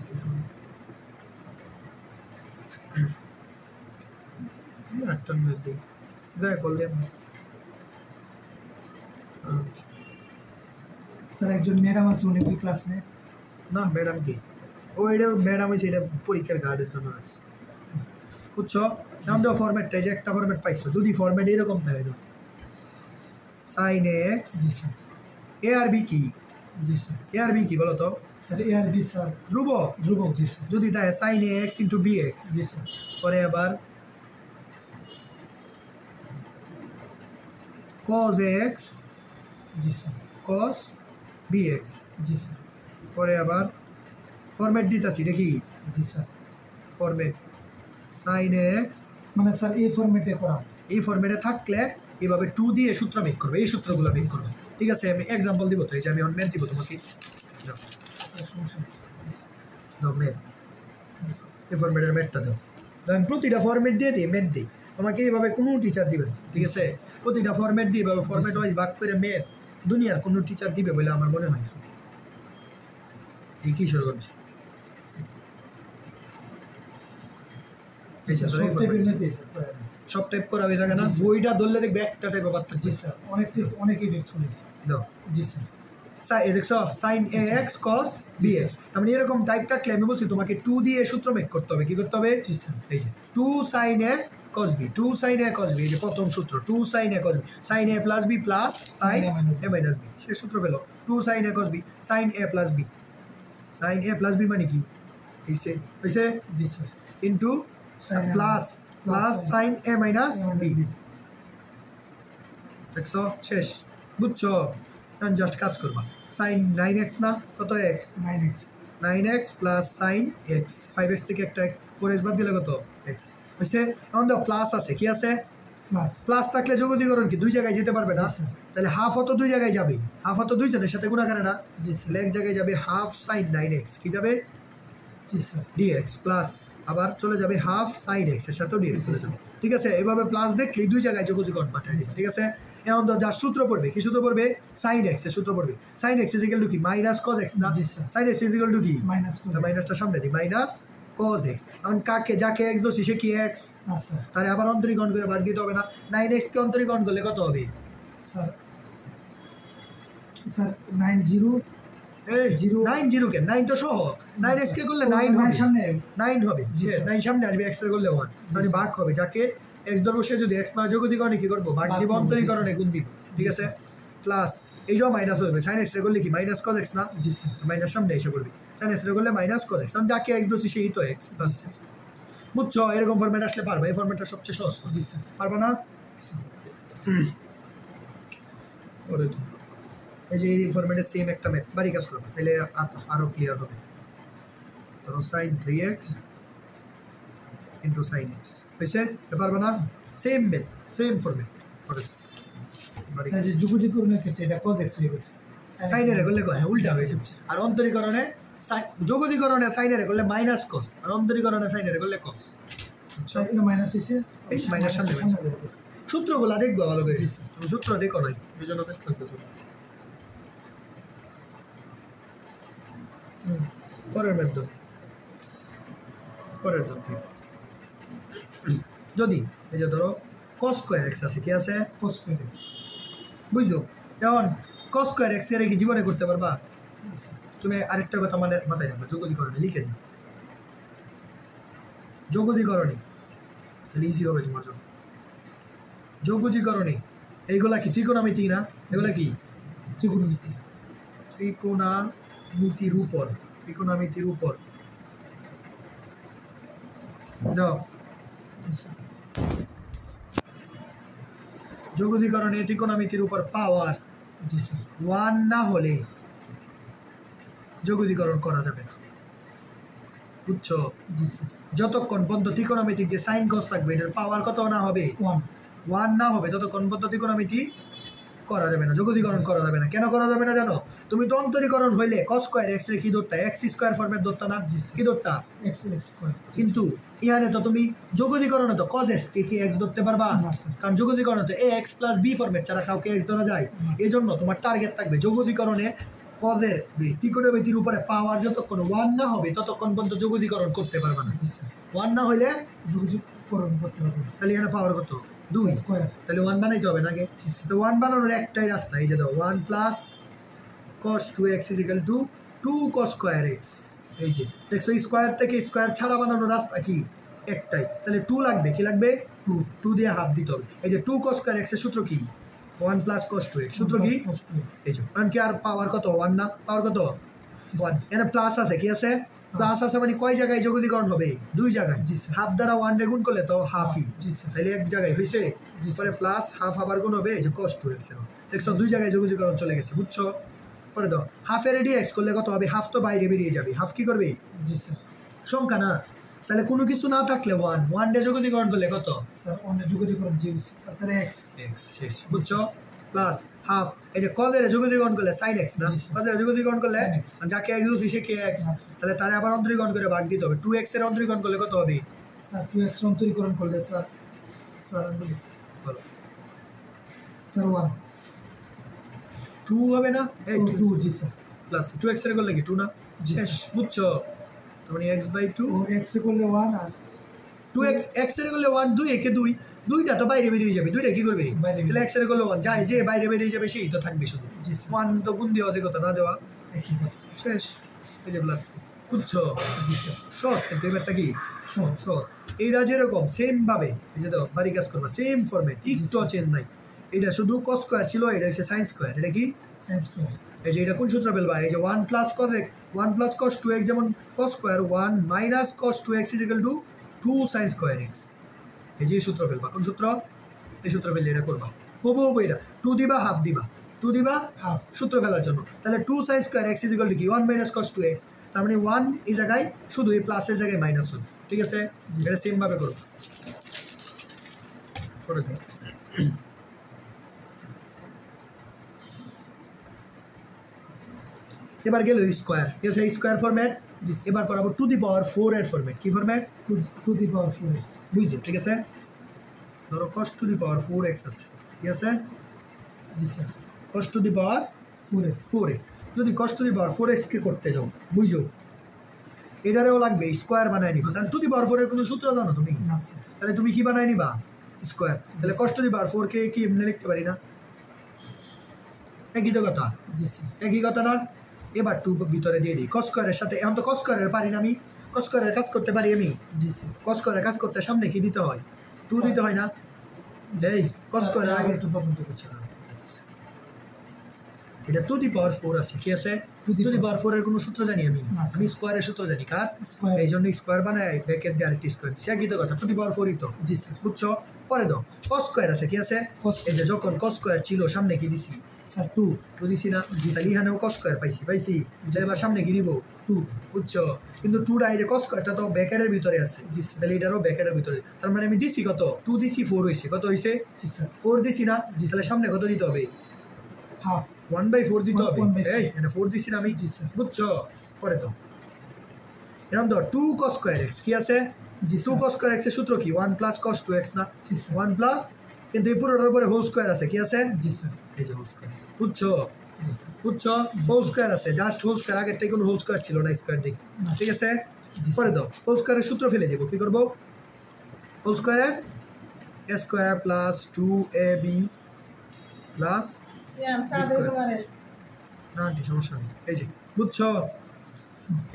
একটা মিনিট দিই, দয়া করলে। স্যার একজন ম্যাডাম আছে, উনি কি ক্লাস নেয়? না, ম্যাডাম কি, ও এটা ম্যাডাম হয়েছে, এটা পরীক্ষার গার্ডের জন্য আছে, বুঝছো? আমাদের ফরম্যাটটা যে একটা ফরম্যাট পাইছো, যদি ফরম্যাট এরকম থাকে তো সাইন এক্স, জি স্যার। এ আর বি কি, জি স্যার। এ আর বি কি বলো তো? স্যার এ আর বি স্যার ধ্রুবক। ধ্রুবক। জি স্যার। যদি তাই sine x into b x, জি স্যার। পরে আবার cos এক্স জি স্যার। cos বি এক্স, জি স্যার। পরে আবার ফরম্যাট দিতেছি দেখি, জি স্যার। ফরম্যাট সাইন এক্স, মানে স্যার এই ফরম্যাটে করা, এই ফরম্যাটে থাকলে এইভাবে 2 দিয়ে সূত্র মেক করবে, এই সূত্রগুলো মেক করবে, ঠিক আছে? আমি এক্সাম্পল দিব তো, এই যে আমি ম্যাথ দিব তোমাকে, দাও ম্যাথ, এই ফরম্যাটের ম্যাথটা দাও, আমি প্রতিটা ফরম্যাট দিয়ে দিই, ম্যাথ দিই তোমাকে, এইভাবে কোনো টিচার দিবেন, ঠিক আছে? প্রতিটা ফরম্যাট দিয়ে এইভাবে ফরম্যাট ওয়াইজ ভাগ করে ম্যাথ দুনিয়ার কোনো টিচার দিবে বলে আমার মনে হয়। এই কি শুরু করছি, সব টাইপ করা হয়ে থাকে না, বইটা ধরলে দেখবে একটা টাইপ ব্যাপার থাকছে। জি স্যার। অনেক ইফেক্টফুল। দাও। জি স্যার। দেখছো সাইন এ এক্স কস বি এক্স, তার মানে এরকম টাইপ থাকলে আমি বলছি তোমাকে 2 দিয়ে সূত্র মেক করতে হবে, কি করতে হবে? জি স্যার। এই যে 2 sine a cos b, 2 sine a cos b, এই যে প্রথম সূত্র 2 sine a cos b, sine a plus b plus sine a minus b, সে সূত্র পেলো 2 sine a cos b sine a plus b, sine a plus b মানে কি হইছে, জি sir. Into plus plus sine a minus b, দেখছো? শেষ, বুঝছো? এখন জাস্ট কাজ করবা, সাইন 9x না, কত x? 9x plus sign x, 5x থেকে একটা 4x বাদ দিলে কত? x হয়েছে। এখন দেখো প্লাস আছে, কি আছে? প্লাস থাকলে যোগজীকরণ কি 2 জায়গায় যেতে পারবে না? তাহলে হাফ অত 2 জায়গায় যাবে, হাফ অত 2 জনের সাথে গুণাকারে না, তাহলে এক জায়গায় যাবে হাফ সাইন 9x, কি যাবে? জি স্যার। dx প্লাস আবার চলে যাবে হাফ সাইন x এর সাথেও dx চলে যাবে, ঠিক আছে? এভাবে প্লাস দেখলে 2 জায়গায় যোগজীকরণ পাঠায় দিবে, ঠিক আছে? এখন তো যার সূত্র পড়বে, কি সূত্র পড়বে? সাইন এক্স এর সূত্র পড়বে, সাইন এক্স ইজিক্যাল টু কি মাইনাস কজ এক্স না? সাইন এক্স ইজিক্যাল টু কি মাইনাসটা সামনে দিই, মাইনাস কজ এক্স। এখন কাকে যাকে এক্স দোষী সে কি এক্স, তাহলে আবার অন্তরীকরণ করে ভাগ দিতে হবে না? 9x কে অন্তরীকরণ করলে কত হবে? স্যার 90 এই 90 কে 9 তো সহ 9x কে করলে 9 হবে, সামনে 9 হবে, 9 সামনে আসবে, x এর করলে 1, তাহলে ভাগ হবে, যাকে x ধরবো সে যদি x না যোগজীকরণে কি করবো? ভাগ দিব, অন্তরীকরণে গুণ দিব, ঠিক আছে? প্লাস এই যে মাইনাস হবে, সাইন এক্স এর করলে কি মাইনাস কজ এক্স না? জি স্যার। মাইনাস সামনে এসে করবে, সাইন এক্স এর করলে মাইনাস কজ এক্স, কারণ যাকে এক্স দোষী সেই তো এক্স প্লাস, বুঝছো? এরকম ফরম্যাট আসলে পারবে, এই ফরম্যাটটা সবচেয়ে সহজ। জি স্যার। পারবা না? ওরে তো এই যে এই ফরম্যাটের সেম একটা ম্যাথ বাড়ি কাজ করবে, তাহলে আরো ক্লিয়ার হবে। ধরো sign 3x into sine x, হয়েছে? পারবে না? Same math, same format. যোগজীকরণের ক্ষেত্রে এটা cos x হয়ে গেছে, সাইনের করলে উল্টা হয়ে যাচ্ছে, আর অন্তরীকরণে যোগজীকরণে সাইনের করলে মাইনাস কস, আর অন্তরীকরণে সাইনের করলে কস, মাইনাস হয়েছে, এই মাইনাস সামনে সূত্রগুলা দেখবো ভালো করে, তুমি সূত্র দেখো নাই, এই জন্য বেশ লাগতেছে। পরের ম্যাথ পরের ঠিক, যদি এই যে ধরো cos স্কয়ার x আছে, কি আছে? cos স্কয়ার x, বুঝছো? এখন cos স্কয়ার x এর কি জীবনে করতে পারবা? তুমি আরেকটা কথা মানে মাথায় রাখবে, যোগদীকরণে লিখে দিই, যোগদীকরণে তাহলে ইজি হবে তোমার জন্য। যোগদীকরণে এইগুলা কি ত্রিকোণমিতি না? এগুলা কি ত্রিকোণমিতি। ত্রিকোণমিতির উপর, ত্রিকোণমিতির উপর দাও। যোগদীকরণে ত্রিকোণমিতির উপর পাওয়ার জি স্যার। 1 না হলে যোগদীকরণ করা যাবে না, বুঝছো? জি স্যার। যতক্ষণ পর্যন্ত ত্রিকোণমিতিক যে সাইন কস থাকবে এটার পাওয়ার কত না হবে 1 না হবে ততক্ষণ পর্যন্ত ত্রিকোণমিতি করা যাবে না, যোগদীকরণ করা যাবে না। কেন করা যাবে না জানো? তুমি তো অন্তরীকরণ হইলে cos স্কয়ার x এর কি ধরতা, x স্কয়ার ফরম্যাট ধরতা না? কি ধরতা? x square. কিন্তু ইহানে তো তুমি যোগদীকরণে তো cos x কে কি x ধরতে পারবা না স্যার। কারণ যোগদীকরণে তো ax + b ফরম্যাট ছাড়া কাউকে x ধরা যায়। এজন্য তোমার টার্গেট থাকবে যোগদীকরণে cos এর ত্রিকোণমিতির উপরে পাওয়ার যতক্ষণ 1 না হবে ততক্ষণ পর্যন্ত যোগদীকরণ করতে পারবা না। জি স্যার। 1 না হইলে যোগদীকরণ করতে পারবে না। তাহলে এখানে পাওয়ার কত? 2 স্কয়ার। তাহলে 1 বানাইতে হবে নাকি? তো 1 বানানোর একটাই রাস্তা, এই যে দাও 1 + cos 2x = 2 cos square x। এই যে দেখছো স্কয়ার থেকে স্কয়ার ছাড়া বানানোর রাস্তা কি? একটাই। তাহলে 2 লাগবে, কি লাগবে? 2 দিয়ে হাফ দিতে হবে। এই যে 2 cos স্কয়ার x এর সূত্র কি? 1 + cos 2x সূত্র কি? এই যে কারণ কি আর পাওয়ার কত? 1 না? পাওয়ার কত? 1। এখানে প্লাস আছে, কি আছে? প্লাস আছে মানে কয় জায়গায় যোগদীকরণ হবে? 2 জায়গায়। হাফ দ্বারা 1 রে গুণ করলে তো হাফই। তাহলে এক জায়গায় হইছে, পরে প্লাস হাফ আবার গুণ হবে, এই যে cos 2x এর। দেখছো 2 জায়গায় যোগদীকরণ চলে গেছে, বুঝছো? পরে দাও হাফের dx করলে কত হবে? হাফ তো বাইরে বেরিয়ে যাবে, হাফ কি করবে? জি স্যার। সংখ্যা না, তাহলে কোনো কিছু না থাকলে 1 রে যোগদীকরণ করলে কত? স্যার 1 এর যোগদীকরণ 0 স্যার x শেষ, বুঝছো? প্লাস হাফ, এই যে cos এর যোগদীকরণ করলে sin x না, cos এর যোগদীকরণ করলে যাকে x ধরছি সে কে x, তাহলে তারে আবার অন্তরীকরণ করে ভাগ দিতে হবে। 2x এর অন্তরীকরণ করলে কত হবে? স্যার 2x এর অন্তরীকরণ করলে স্যার আমি বলি বলো স্যার 1 2 হবে না? এই 2 জি স্যার। প্লাস 2x এর করলে কি 2 না? শেষ, বুঝছো? তো মানে x/2 ও x এর করলে 1 আর 2x x এর করলে 1, 2 একে 2, 2টা তো বাইরে বেরিয়ে যাবে, 2টা কি করবে? তাহলে x এর করলে 1 যায়, যে বাইরে বেরিয়ে যাবে সেই তো থাকবে শুধু। 1 তো গুণ দেওয়া আছে, কথা না দেওয়া একই কথা। শেষ, এই যে প্লাস, বুঝছো? সহজ, কিন্তু এবারটা কি সহজ। এইটা যেরকম সেম ভাবে এই যে দাও বাড়ি কাজ করবা, সেম ফরম্যাট, একটু চেঞ্জ নাই। এটা শুধু cos স্কয়ার ছিল, এটা হচ্ছে sin স্কয়ার। এটা কি sin স্কয়ার। এই যে এটা কোন সূত্র ফেলবা? এই যে 1 + cos x, 1 + cos 2x যেমন cos square, 1 - cos 2x = 2 sin square x। এই যে সূত্র ফেলবা, কোন সূত্র? এই সূত্র ফেললে এটা করবা, হবো এটা 2 দিবা, হাফ দিবা, 2 দিবা হাফ, সূত্র ফেলার জন্য। তাহলে 2 sin স্কয়ার x = কি? 1 - cos 2x। তার মানে 1 এই জায়গায় শুধু এই প্লাসের জায়গায় মাইনাস হবে, ঠিক আছে? এটা সেম ভাবে করো, করে দাও। এবার গেল স্কয়ার, ঠিক আছে? Square format. এবার করাবো টু দি পাওয়ার 4 এর ফরম্যাট। কি ফরম্যাট? টু দি পাওয়ার 4 এর, বুঝছো? ঠিক আছে, ধরো cos to the power 4x আছে, ঠিক আছে? জি sir. cos to the power 4x। যদি cos to the power 4x কে করতে যাও, বুঝছো, এটারেও লাগবে স্কয়ার বানায় নিবা। তাহলে টু দি পাওয়ার 4 এর কোনো সূত্র জানো তুমি? না স্যার। তাহলে তুমি কি বানায় নিবা? স্কয়ার। তাহলে cos টু দি পাওয়ার 4 কে কি এমনি লিখতে পারি না? একই তো কথা। জি স্যার। একই কথা না? এবার 2 ভিতরে দিয়ে দিই cos স্কয়ারের সাথে। এখন তো cos স্কয়ারের পারি না আমি, cos স্কয়ারের কাজ করতে পারি আমি। জি স্যার। cos স্কয়ারের কাজ করতে সামনে কি দিতে হয়? 2 দিতে হয় না? এই cos স্কয়ারের আগে একটু পছন্দ করছি না। এটা টু দি পাওয়ার 4 আছে, কি আছে? টু দি পাওয়ার 4 এর কোনো সূত্র জানি আমি? আমি স্কয়ারের সূত্র জানি, কার? স্কয়ার। এই জন্য স্কয়ার বানায় ব্র্যাকেট দিয়ে আরেকটি স্কয়ার দিছি, একই তো কথা। টু দি পাওয়ার 4 ই তো। জি স্যার। বুঝছো? পরে দাও cos স্কয়ার আছে, কি আছে? এই যে যখন cos স্কয়ার ছিল সামনে কি দিছি? স্যার 2 দিছি না? তাহলে এখানেও cos স্কয়ার পাইছি। এবার সামনে কি দিব? 2। বুঝছো? কিন্তু 2টা এই যে cos স্কয়ারটা তো ব্র্যাকেটের ভিতরে আছে, তাহলে এটারও ব্র্যাকেটের ভিতরে। তার মানে আমি দিছি কত? 2 দিছি, 4 হইছে। কত হইছে? জি স্যার। 4 দিছি না? তাহলে সামনে কত দিতে হবে? হাফ। 1/4 দিতে হবে। 1/4 এই এখানে 4 দিছি না আমি? জি স্যার। বুঝছো? পরে তো এখন তো 2 cos স্কয়ার x, কি আছে? 2 cos স্কয়ার x এর সূত্র কি? 1 + cos 2x না? 1 প্লাস, কিন্তু এই পুরোটার উপরে হোল স্কয়ার আছে, কি আছে? জি স্যার। এই যে হোল স্কয়ার, বুঝছো? জি স্যার। বুঝছো? হোল স্কয়ার আছে, জাস্ট হোল স্কয়ার, আগের থেকে কোনো হোল স্কয়ার ছিল না স্কয়ার দিকে, ঠিক আছে? পরে দাও হোল স্কয়ারের সূত্র ফেলে দেব, কি করব? হোল স্কয়ারের a square plus 2ab plus না, সমস্যা নেই, এই যে বুঝছো?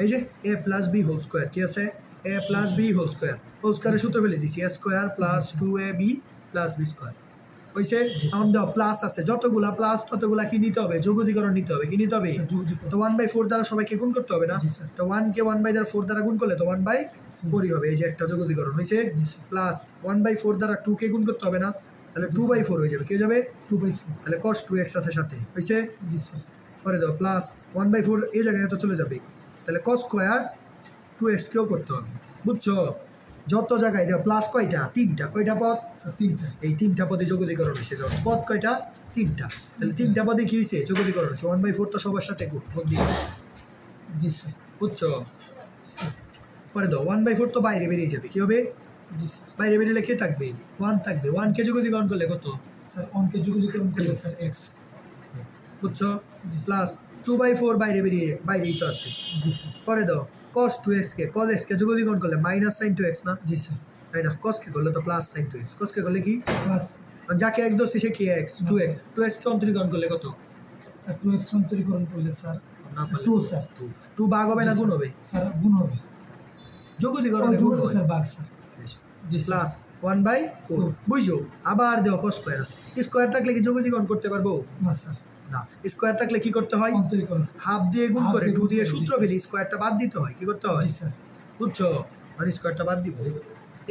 এই যে a plus b whole square কি আছে a প্লাস বি হোল স্কোয়ারের সূত্র ফেলে দিছি a square plus 2ab plus b square হয়েছে। এখন দাও প্লাস আছে, যতগুলা প্লাস ততগুলা কি নিতে হবে, যোগজীকরণ নিতে হবে। কি নিতে হবে? তো 1/4 দ্বারা সবাইকে গুণ করতে হবে না? তো 1 কে 1/4 দ্বারা গুণ করলে তো 1/4ই হবে। এই যে একটা যোগজীকরণ হয়েছে। প্লাস 1/4 দ্বারা 2 কে গুণ করতে হবে না? তাহলে 2/4 হয়ে যাবে। কি হয়ে যাবে? 2/4। তাহলে cos 2x আছে সাথে হয়েছে। পরে দাও প্লাস 1/4 এই জায়গায় তো চলে যাবে। তাহলে cos স্কোয়ার 2x কেও করতে হবে। বুঝছো? যত জায়গায় দাও প্লাস কয়টা? 3টা। কয়টা পদ? 3টা। এই 3টা পদে যোগজীকরণ হয়েছে। পদ কয়টা? 3টা। তাহলে 3টা পদে কি হয়েছে? যোগজীকরণ হয়েছে। 1/4 তো সবার সাথে গুণ দিয়ে। জি স্যার। বুঝছো? পরে দাও 1/4 তো বাইরে বেরিয়ে যাবে। কি হবে? জি স্যার। বাইরে বেরিয়ে কে থাকবে? 1 থাকবে। 1 কে যোগজীকরণ করলে কত? স্যার 1 কে যোগজীকরণ করলে স্যার x। বুঝছো? প্লাস 2/4 বাইরেই তো আছে। জি স্যার। পরে দাও cos 2x কে যোগজীকরণ করলে মাইনাস sin 2x না? জি স্যার। তাই না? cos কে করলে তো প্লাস sin 2x। cos কে করলে কি? প্লাস। যাকে x ধরছি সে কি x? 2x কে অন্তরীকরণ করলে কত? স্যার 2x অন্তরীকরণ করলে স্যার না পারলে 2 স্যার। 2 ভাগ হবে না গুণ হবে? স্যার গুণ হবে। যোগজীকরণে গুণ হবে স্যার ভাগ স্যার। জি প্লাস 1/4 বুঝছো? আবার দেও cos স্কয়ার আছে। স্কয়ার থাকলে কি যোগজীকরণ করতে পারবো? না স্যার। না। স্কয়ার থাকলে কি করতে হয়? অন্তরীকরণ। হাফ দিয়ে গুণ করে 2 দিয়ে সূত্র ফেলি, স্কয়ারটা বাদ দিতে হয়। কি করতে হয়? জি স্যার। বুঝছো? মানে স্কয়ারটা বাদ দিব।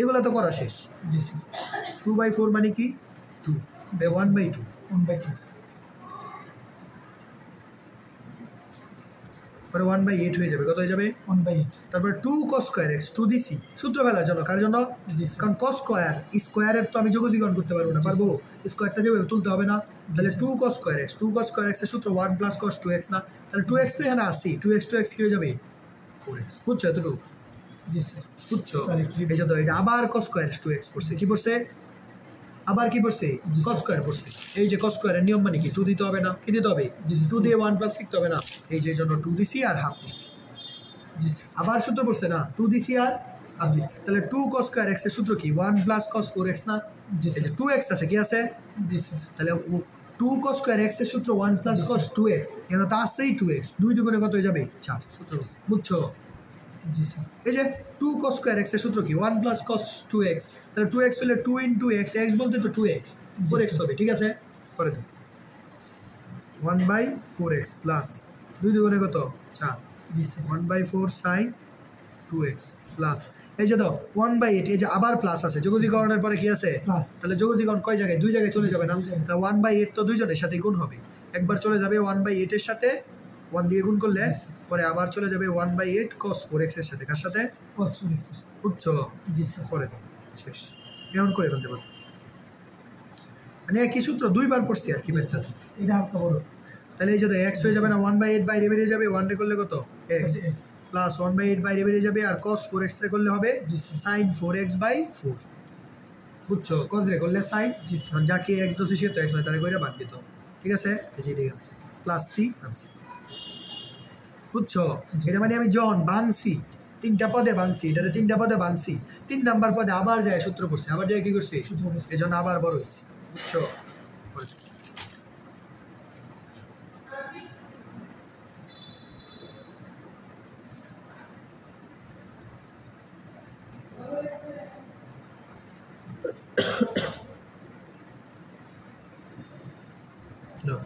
এগুলা তো করা শেষ। জি স্যার। 2/4 মানে কি? 2 1/2 1/2। পরে 1/8 হয়ে যাবে। কত হয়ে যাবে? 1/8। তারপরে 2 cos স্কয়ার x 2 দিছি সূত্র ফেলার জন্য। কার জন্য? কারণ cos স্কয়ারের তো আমি যোগজীকরণ করতে পারবো না। পারবো? স্কয়ারটা যেভাবে তুলতে হবে না? তাহলে 2 cos স্কয়ার x এর সূত্র 1 প্লাস cos 2x না? তাহলে 2x তো এখানে আসি। 2x কি হয়ে যাবে? 4x। বুঝছো এতটুকু? জি স্যার। বুঝছো? এই যে তো এটা আবার cos স্কয়ার 2x পড়ছে। কি পড়ছে? আবার কি পড়ছে? cos স্কয়ার পড়ছে। এই যে cos স্কয়ারের নিয়ম মানে কি? 2 দিতে হবে না? কি দিতে হবে? 2 দিয়ে 1 প্লাস লিখতে হবে না? এই যে জন্য 2 দিছি আর হাফ দিছি। জি স্যার। আবার সূত্র পড়ছে না? 2 দিছি আর হাফ দিছি। তাহলে 2 cos স্কয়ার x এর সূত্র কি? 1 প্লাস cos 4x না? জি এই স্যার। যে 2x আছে। কি আছে? জি স্যার। তাহলে 2 cos স্কয়ার x এর সূত্র 1 প্লাস cos 2x। এখানে তো আছেই 2x। 2 দুগুণে কত হয়ে যাবে? 4 সূত্র। বুঝছো? জি স্যার। এই যে 2 cos স্কয়ার x এর সূত্র কি? 1 প্লাস cos 2x। তাহলে 2x হলে 2 into x, x বলতে তো 2x, 4x হবে। ঠিক আছে? করে দাও 1/4x প্লাস 2 দুগুণে কত? 4। জি স্যার। 1/4 sin 2x প্লাস এই যে দাও 1/8। এই যে আবার প্লাস আছে। যোগজীকরণের পরে কি আছে? প্লাস। তাহলে যোগজীকরণ কয় জায়গায়? 2 জায়গায় চলে যাবে না? তাহলে 1/8 তো দুইজনের সাথে গুণ হবে। একবার চলে যাবে 1/8 এর সাথে 1 দিয়ে গুণ করলে, পরে আবার চলে যাবে 1/8 cos 4x এর সাথে। কার সাথে? cos 4x। বুঝছো? জি স্যার। পরে তো শেষ। এমন করে ফেলতে পারো। মানে একই সূত্র দুইবার পড়ছি আর কি বেশটা। এটা হালকা বড়। তাহলে এই যে x হয়ে যাবে না? 1/8 বাইরে বেরিয়ে যাবে। 1 রে করলে কত? x প্লাস 1/8 বাইরে বেরিয়ে যাবে। আর cos 4x রে করলে হবে sin 4x/4। বুঝছো? cos রে করলে sin। যাকে x দোষী সে তো x নয়, তারে কইরা বাদ দিত। ঠিক আছে? এই যে ঠিক আছে। Plus c answer. বুঝছো? এটা মানে আমি যখন ভাঙছি 3টা পদে ভাঙছি, এটাতে 3টা পদে ভাঙছি, 3 নাম্বার পদে আবার যায় সূত্র পড়ছে। আবার যায় কি করছে? সূত্র পড়ছে। এই জন্য আবার বড় হয়েছে। বুঝছো? No.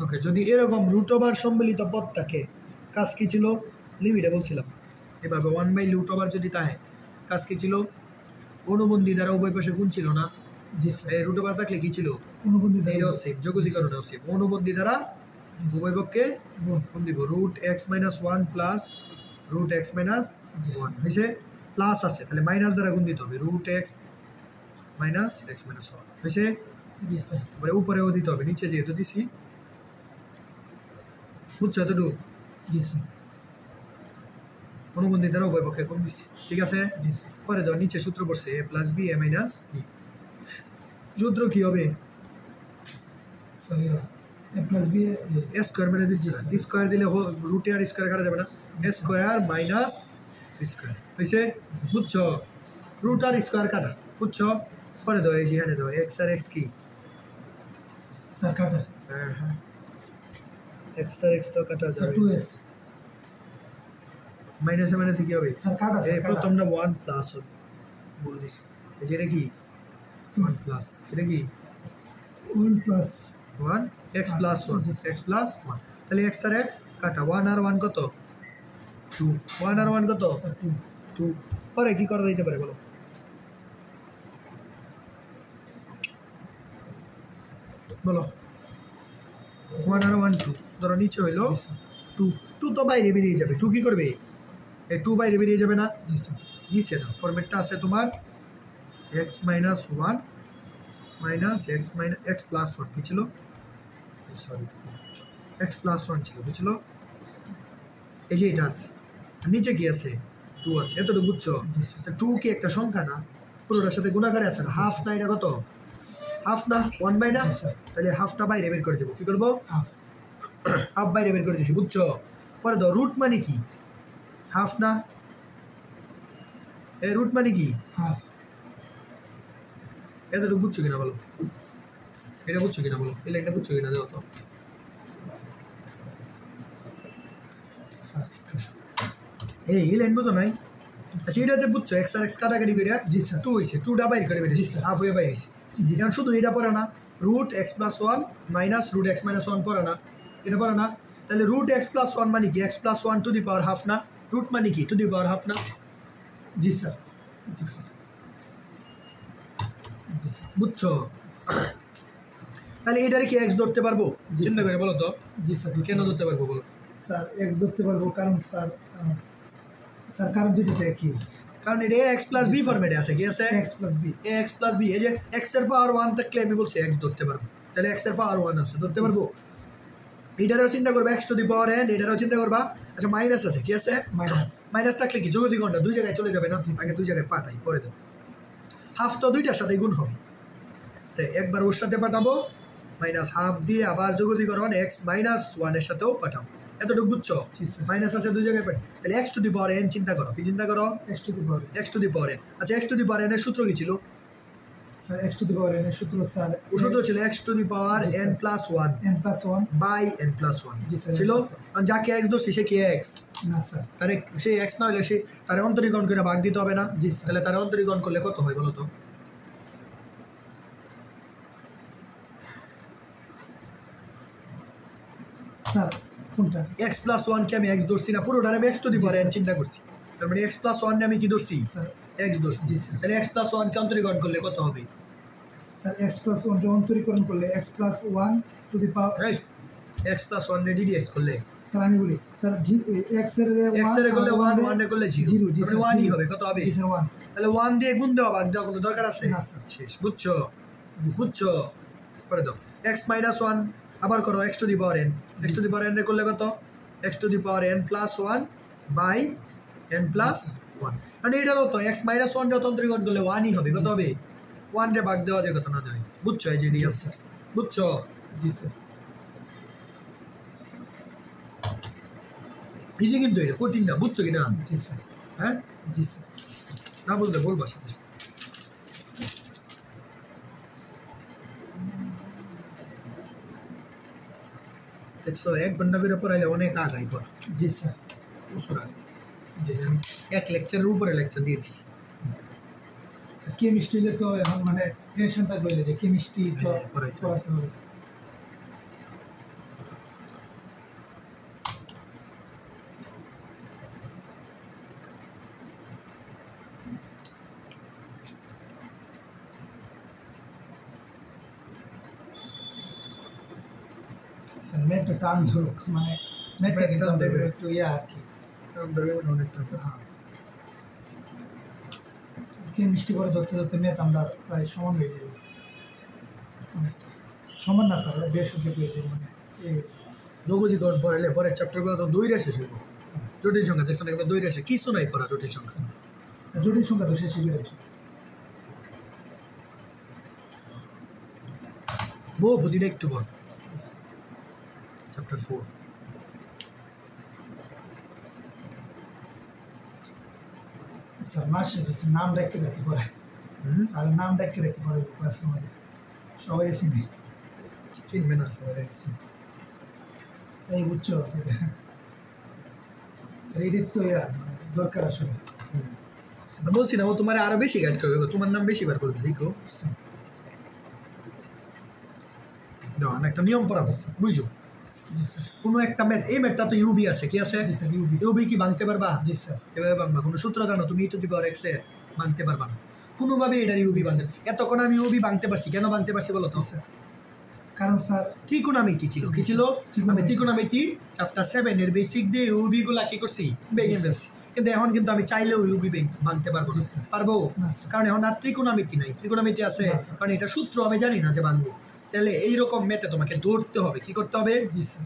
ওকে, যদি এরকম রুট ওভার সম্মিলিত পদ থাকে, কাজ কি ছিল? লিমিটে বলছিলাম এভাবে 1/√ওভার যদি থাকে, কাজ কি ছিল? অনুবন্ধী দ্বারা উভয় পাশে গুণ ছিল না? জি এই রুট ওভার থাকলে কি ছিল? অনুবন্ধী দ্বারা এটাও সেম, যোগজীকরণেও সেম। অনুবন্ধী দ্বারা উভয় পক্ষে গুণ দিব। √x-1 প্লাস √x-1 হয়েছে। প্লাস আছে তাহলে মাইনাস দ্বারা গুণ দিতে হবে। √x - x-1 হয়েছে। জি স্যার। তারপরে উপরেও দিতে হবে, নিচে যেহেতু দিছি। বুঝছো এতটুকু? জি স্যার। অনুবন্ধী দ্বারা উভয় পক্ষে গুণ দিচ্ছি। ঠিক আছে? জি স্যার। পরে দাও নিচে সূত্র পড়ছে a + b a - b। সূত্র কি হবে? Sorry A plus B A square মানে বি স্কোয়ার বি স্কোয়ার দিলে রুটে আর স্কোয়ার কাটা যাবে না এ স্কোয়ার মাইনাস বি স্কোয়ার হয়েছে বুঝছো রুট আর স্কোয়ার কাটা বুঝছো পরে দাও এই যে এখানে দাও এক্স আর এক্স কি স্যার কাটা হ্যাঁ হ্যাঁ এক্স আর এক্স তো কাটা স্যার যাবে 2x মাইনাসে মাইনাসে কি হবে স্যার কাটা এই স্যার কাটা প্রথমটা 1 প্লাস হবে বল দিস এই যে এটা কি 1 প্লাস এটা কি 1 plus 1 x plus 1 x plus 1 তাহলে x আর x কাটা 1 আর 1 কত 2 1 আর 1 কত স্যার 2 2 পরে কি করা যেতে পারে বলো বলো 1 আর 1 2 ধরো নিচে হইলো 2 2 তো বাইরে বেরিয়ে যাবে 2 কি করবে এই 2 বাইরে বেরিয়ে যাবে না জি স্যার নিচে না ফরম্যাটটা আছে তোমার x minus 1 minus x plus 1 কি ছিল সরি x প্লাস 1 ছিল বুঝলো এই যে এটা আছে নিচে কি আছে 2 আছে এতটুকু বুঝছো জি স্যার তো 2 কি একটা সংখ্যা না পুরোটার সাথে গুণাকারে আছে না হাফ না এটা কত হাফ না 1 বাই না জি স্যার তাহলে হাফটা বাইরে বের করে দেবো কি করবো হাফ হাফ বাইরে বের করে দিয়েছি বুঝছো পরে দাও রুট মানে কি হাফ না এই রুট মানে কি হাফ এতটুকু বুঝছো কিনা বলো এটা বুঝছো কিনা বলো এই লাইনটা বুঝছো কিনা দাও তো স্যার এই লাইন বুঝো নাই আচ্ছা এটা যে বুঝছো এক্স আর এক্স কাটাকাটি করে জি স্যার 2 হইছে 2টা বাইর করে বেরিয়েছে জি স্যার। হাফ হয়ে বাইরেছে জি এখন শুধু এটা পড়ে না root x plus 1 minus root x minus 1 পড়ে না এটা পড়ে না তাহলে রুট এক্স প্লাস 1 মানে কি x plus 1 two the power half না রুট মানে কি টু দি পাওয়ার হাফ না জি স্যার জি স্যার জি স্যার বুঝছো তাহলে এটারে কি এক্স ধরতে পারবো জি চিন্তা স্যার। করে বলো তো জি স্যার কেন ধরতে পারবো বলো স্যার এক্স ধরতে পারবো কারণ স্যার স্যার কারণ দুইটাতে কি কারণ এটা এক্স প্লাস বি ফরম্যাটে আছে কি আছে x plus b x plus b এই যে এক্স এর পাওয়ার 1 থাকলে আমি বলছি এক্স ধরতে পারবো তাহলে এক্স এর পাওয়ার 1 আছে ধরতে পারবো এটারও চিন্তা করবে x to the power N এটারও চিন্তা করবা আচ্ছা মাইনাস আছে কি আছে মাইনাস মাইনাস থাকলে কি যোগতি কোণটা দুই জায়গায় চলে যাবে না আগে দুই জায়গায় পাঠাই পরে দাও হাফ তো দুইটার সাথে গুণ হবে তাই একবার ওর সাথে পাঠাবো মাইনাস হাফ দিয়ে আবার যোগতিকরণ এক্স মাইনাস 1 এর সাথেও পাঠাবো এতটুকু বুঝছো জি স্যার মাইনাস আছে দুই জায়গায় পাঠাই তাহলে x to the power n চিন্তা করো কি চিন্তা করো x to the power x to the power n আচ্ছা x to the power n এর সূত্র কি ছিল sir x to the power n এর সূত্র স্যার ও সূত্র ছিল এক্স টু দি পাওয়ার জি, n sir. Plus 1 n plus 1 by n plus 1 জি, স্যার, ছিল n plus one। আর যাকে এক্স ধরছি সে কি এক্স না স্যার তারে সে এক্স না হলে সে তারে অন্তরীকরণ করে ভাগ দিতে হবে না জি, স্যার। তাহলে তারে অন্তরীকরণ করলে কত হয় বলো তো স্যার কোনটা এক্স প্লাস 1 কে আমি এক্স ধরছি না পুরোটারে আমি x to the power n চিন্তা করছি তার মানে এক্স প্লাস 1 আমি কি ধরছি স্যার এক্স ধরছি জি, স্যার। তাহলে এক্স প্লাস 1 কে অন্তরীকরণ করলে কত হবে স্যার এক্স প্লাস 1 অন্তরীকরণ করলে এক্স প্লাস 1 টু দি পাওয়ার এই এক্স প্লাস 1 রে ডিডি এক্স করলে স্যার আমি বলি স্যার এক্স এর এক্স এর করলে 1 1 এর করলে 0 জিরো জি তাহলে স্যার 1 ই হবে কত হবে জি স্যার 1 তাহলে 1 দিয়ে গুণ দেওয়া ভাগ দেওয়া কোনো দরকার আছে না, স্যার। শেষ বুঝছো জি স্যার বুঝছো করে দাও এক্স মাইনাস 1 আবার করো x to the power n x to the power n রে করলে কত x to the power n plus 1 by n plus 1 মানে এটারও তো এক্স মাইনাস 1 রে অন্তরীকরণ করলে 1 ই হবে কত হবে 1 রে ভাগ দেওয়া যায় কত না যায় বুঝছো এই যে ডি আছে বুঝছো জি স্যার ইজি কিন্তু এটা কঠিন না বুঝছো কি না জি স্যার হ্যাঁ জি স্যার না বললে বলবা সাথে সাথে। দেখছো 1 ঘন্টা করে পড়াইলে অনেক আগাই পড়া জি স্যার প্রচুর আগে জি স্যার এক লেকচারের উপরে লেকচার দিয়ে দিচ্ছি কেমিস্ট্রি হলে তো এখন মানে টেনশন থাকবে যে কেমিস্ট্রি তো হ্যাঁ, পড়াইতে হবে। পড়াতে হবে স্যার ম্যাথটা টান ধরুক মানে ম্যাথটা ম্যাথ কিন্তু টান আমাদের ধরবে। একটু ইয়ে আর কি অনেকটা হ্যাঁ কেমিস্ট্রি করে ধরতে ধরতে ম্যাথ আমরা প্রায় সমান হয়ে যাবে অনেকটা সমান না স্যার বেশ অধিক হয়ে যাবে মানে এই যোগজীকরণ পড়াইলে পরের চ্যাপ্টারগুলো তো দইরা শেষ হইব জটিল সংখ্যা দেখছো না এগুলো দইরা শেষ কিছু নাই পড়া জটিল সংখ্যা স্যার জটিল সংখ্যা তো শেষই করেছে বহু প্রতিটা একটু বড় চ্যাপ্টার 4 স্যার মাসে বেশি নাম ডাকে রাখতে পারে স্যার নাম ডাকে রাখতে পারে ক্লাসের মধ্যে সবাই চিনি চিনবে না সবাই রাখছি এই বুঝছো স্যার এডিট তো মানে দরকার আসলে বলছি না ও তোমার আরো বেশি গাইড করবে তোমার নাম বেশি বার করবে দেখো না একটা নিয়ম পড়াবো বুঝছো জি স্যার কোনো একটা ম্যাথ এই ম্যাথটা তো ইউবি আছে কি আছে জি স্যার ইউবি ইউবি কি ভাঙতে পারবা জি স্যার এভাবে ভাঙবা কোনো সূত্র জানো তুমি ই টু দি পাওয়ার এক্স এর ভাঙতে পারবা না কোনোভাবে এটা ইউবি ভাঙতে এতক্ষণ আমি ইউবি ভাঙতে পারছি কেন ভাঙতে পারছি বলো তো স্যার কারণ স্যার ত্রিকোণমিতি ছিল কি ছিল আমি ত্রিকোণমিতি চ্যাপ্টার 7 এর বেসিক দিয়ে ইউবি গুলা কি করছি ভেঙে ফেলছি কিন্তু এখন কিন্তু আমি চাইলেও ইউবি ভাঙতে পারবো না পারবো কারণ এখন আর ত্রিকোণমিতি নাই ত্রিকোণমিতি আছে কারণ এটা সূত্র আমি জানি না যে ভাঙবো তাহলে এইরকম মেথে তোমাকে ধরতে হবে কি করতে হবে জি স্যার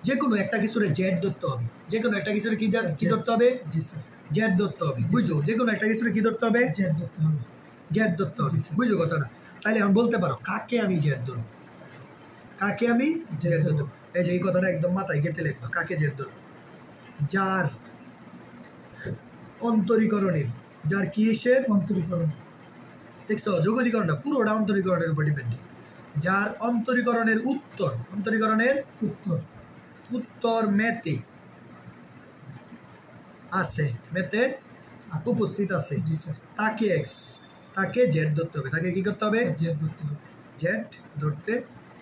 যে কোনো একটা কিছুরে জেড ধরতে হবে যে কোনো একটা কিছুরে কি ধরতে হবে জি স্যার জেড ধরতে হবে বুঝছো যে কোনো একটা কিছুরে কি ধরতে হবে জেড ধরতে হবে জেড ধরতে হবে বুঝছো কথাটা তাহলে এখন বলতে পারো কাকে আমি জেড ধরবো কাকে আমি জেড ধরবো এই যে এই কথাটা একদম মাথায় গেঁথে লিখবা কাকে জেড ধরবো যার অন্তরীকরণের যার কি এসের অন্তরীকরণ দেখছো যোগজীকরণটা পুরোটা অন্তরীকরণের উপর ডিপেন্ডেন্ট যার অন্তরীকরণের উত্তর উত্তর উত্তর মেতে আছে মেতে উপস্থিত আছে জি স্যার তাকে এক্স তাকে জেড ধরতে হবে তাকে কি করতে হবে জেড ধরতে হবে জেড ধরতে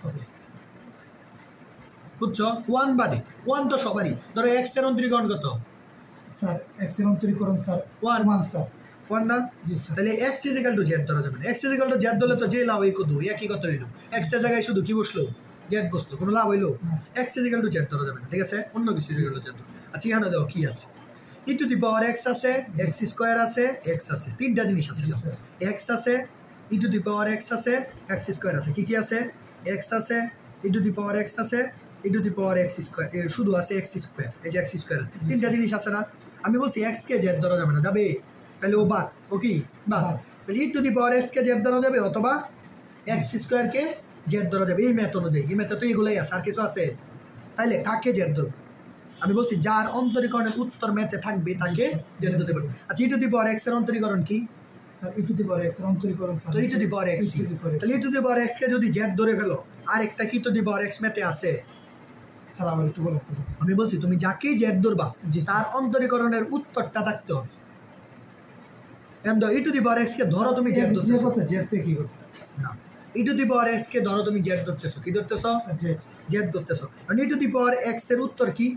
হবে বুঝছো ওয়ান বাদে ওয়ান তো সবারই ধরো এক্স এর অন্তরীকরণ কত স্যার এক্স এর অন্তরীকরণ স্যার ওয়ান স্যার ওয়ান না জি স্যার তাহলে x is equal to Z ধরা যাবে না x is equal to Z ধরলে তো যে লাভ এই কত একই কত হইলো এক্স এর জায়গায় শুধু কি বসলো জেড বসলো কোনো লাভ হইলো x is equal to Z ধরা যাবে না ঠিক আছে অন্য কিছু ইজ ইকুয়াল টু জেড আচ্ছা এখানে দাও কি আছে e to the power x আছে এক্স স্কয়ার আছে এক্স আছে তিনটা জিনিস আছে এক্স আছে e to the power x আছে এক্স স্কয়ার আছে কি কি আছে এক্স আছে e to the power x আছে e to the power x square শুধু আছে এক্স স্কয়ার এই যে এক্স স্কয়ার তিনটা জিনিস আছে না আমি বলছি এক্স কে জেড ধরা যাবে না যাবে তাহলে ও বাদ ও কি বাদ তাহলে e to the power x কে জেড ধরা যাবে অথবা এক্স স্কয়ার কে জেড ধরা যাবে এই ম্যাথ অনুযায়ী এই ম্যাথে তো এগুলোই আছে আর কিছু আছে তাইলে কাকে জেড ধরবো আমি বলছি যার অন্তরীকরণের উত্তর ম্যাথে থাকবে তাকে জেড ধরতে পারবে আচ্ছা ই টু দি পাওয়ার এক্স এর অন্তরীকরণ কি sir e to the power x এর অন্তরীকরণ স্যার তো e to the power x তাহলে e to the power x কে যদি জেড ধরে ফেলো আর একটা কি টু দি পাওয়ার এক্স ম্যাথে আছে স্যার আবার একটু বলো আমি বলছি তুমি যাকেই জেড ধরবা তার অন্তরীকরণের উত্তরটা থাকতে হবে and e to the power x কে ধরো তুমি জেড ধরতেছো কথা জেড তে কি কথা না ই টু দি পাওয়ার এক্স কে ধরো তুমি জেড ধরতেছো কি ধরতেছো স্যার জেড জেড ধরতেছো আর e to the power x এর উত্তর কি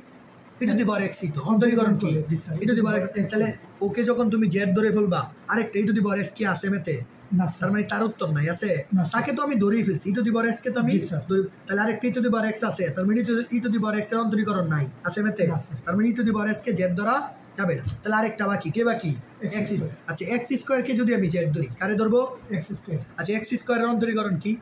ই টু দি পাওয়ার এক্স তো অন্তরীকরণ কি জি sir e to the power x তাহলে ওকে যখন তুমি জেড ধরে ফেলবা আরেকটা ই টু দি পাওয়ার এক্স কি আছে মেতে না তার মানে তার উত্তর নাই আছে না, তাকে তো আমি ধরেই ফেলছি ই টু দি পাওয়ার এক্স কে তো আমি জি, স্যার। তাহলে আরেকটা ই টু দি পাওয়ার এক্স আছে তার মানে e to the power x এর অন্তরীকরণ নাই আছে মেতে না, স্যার। তার মানে e to the power x কে জেড ধরা যাবে না তাহলে আরেকটা বাকি কে বাকি X এক্স স্কয়ার। আচ্ছা এক্স স্কয়ার কে যদি আমি জেড ধরি কারে ধরবো এক্স স্কয়ার আচ্ছা এক্স স্কয়ারের অন্তরীকরণ কি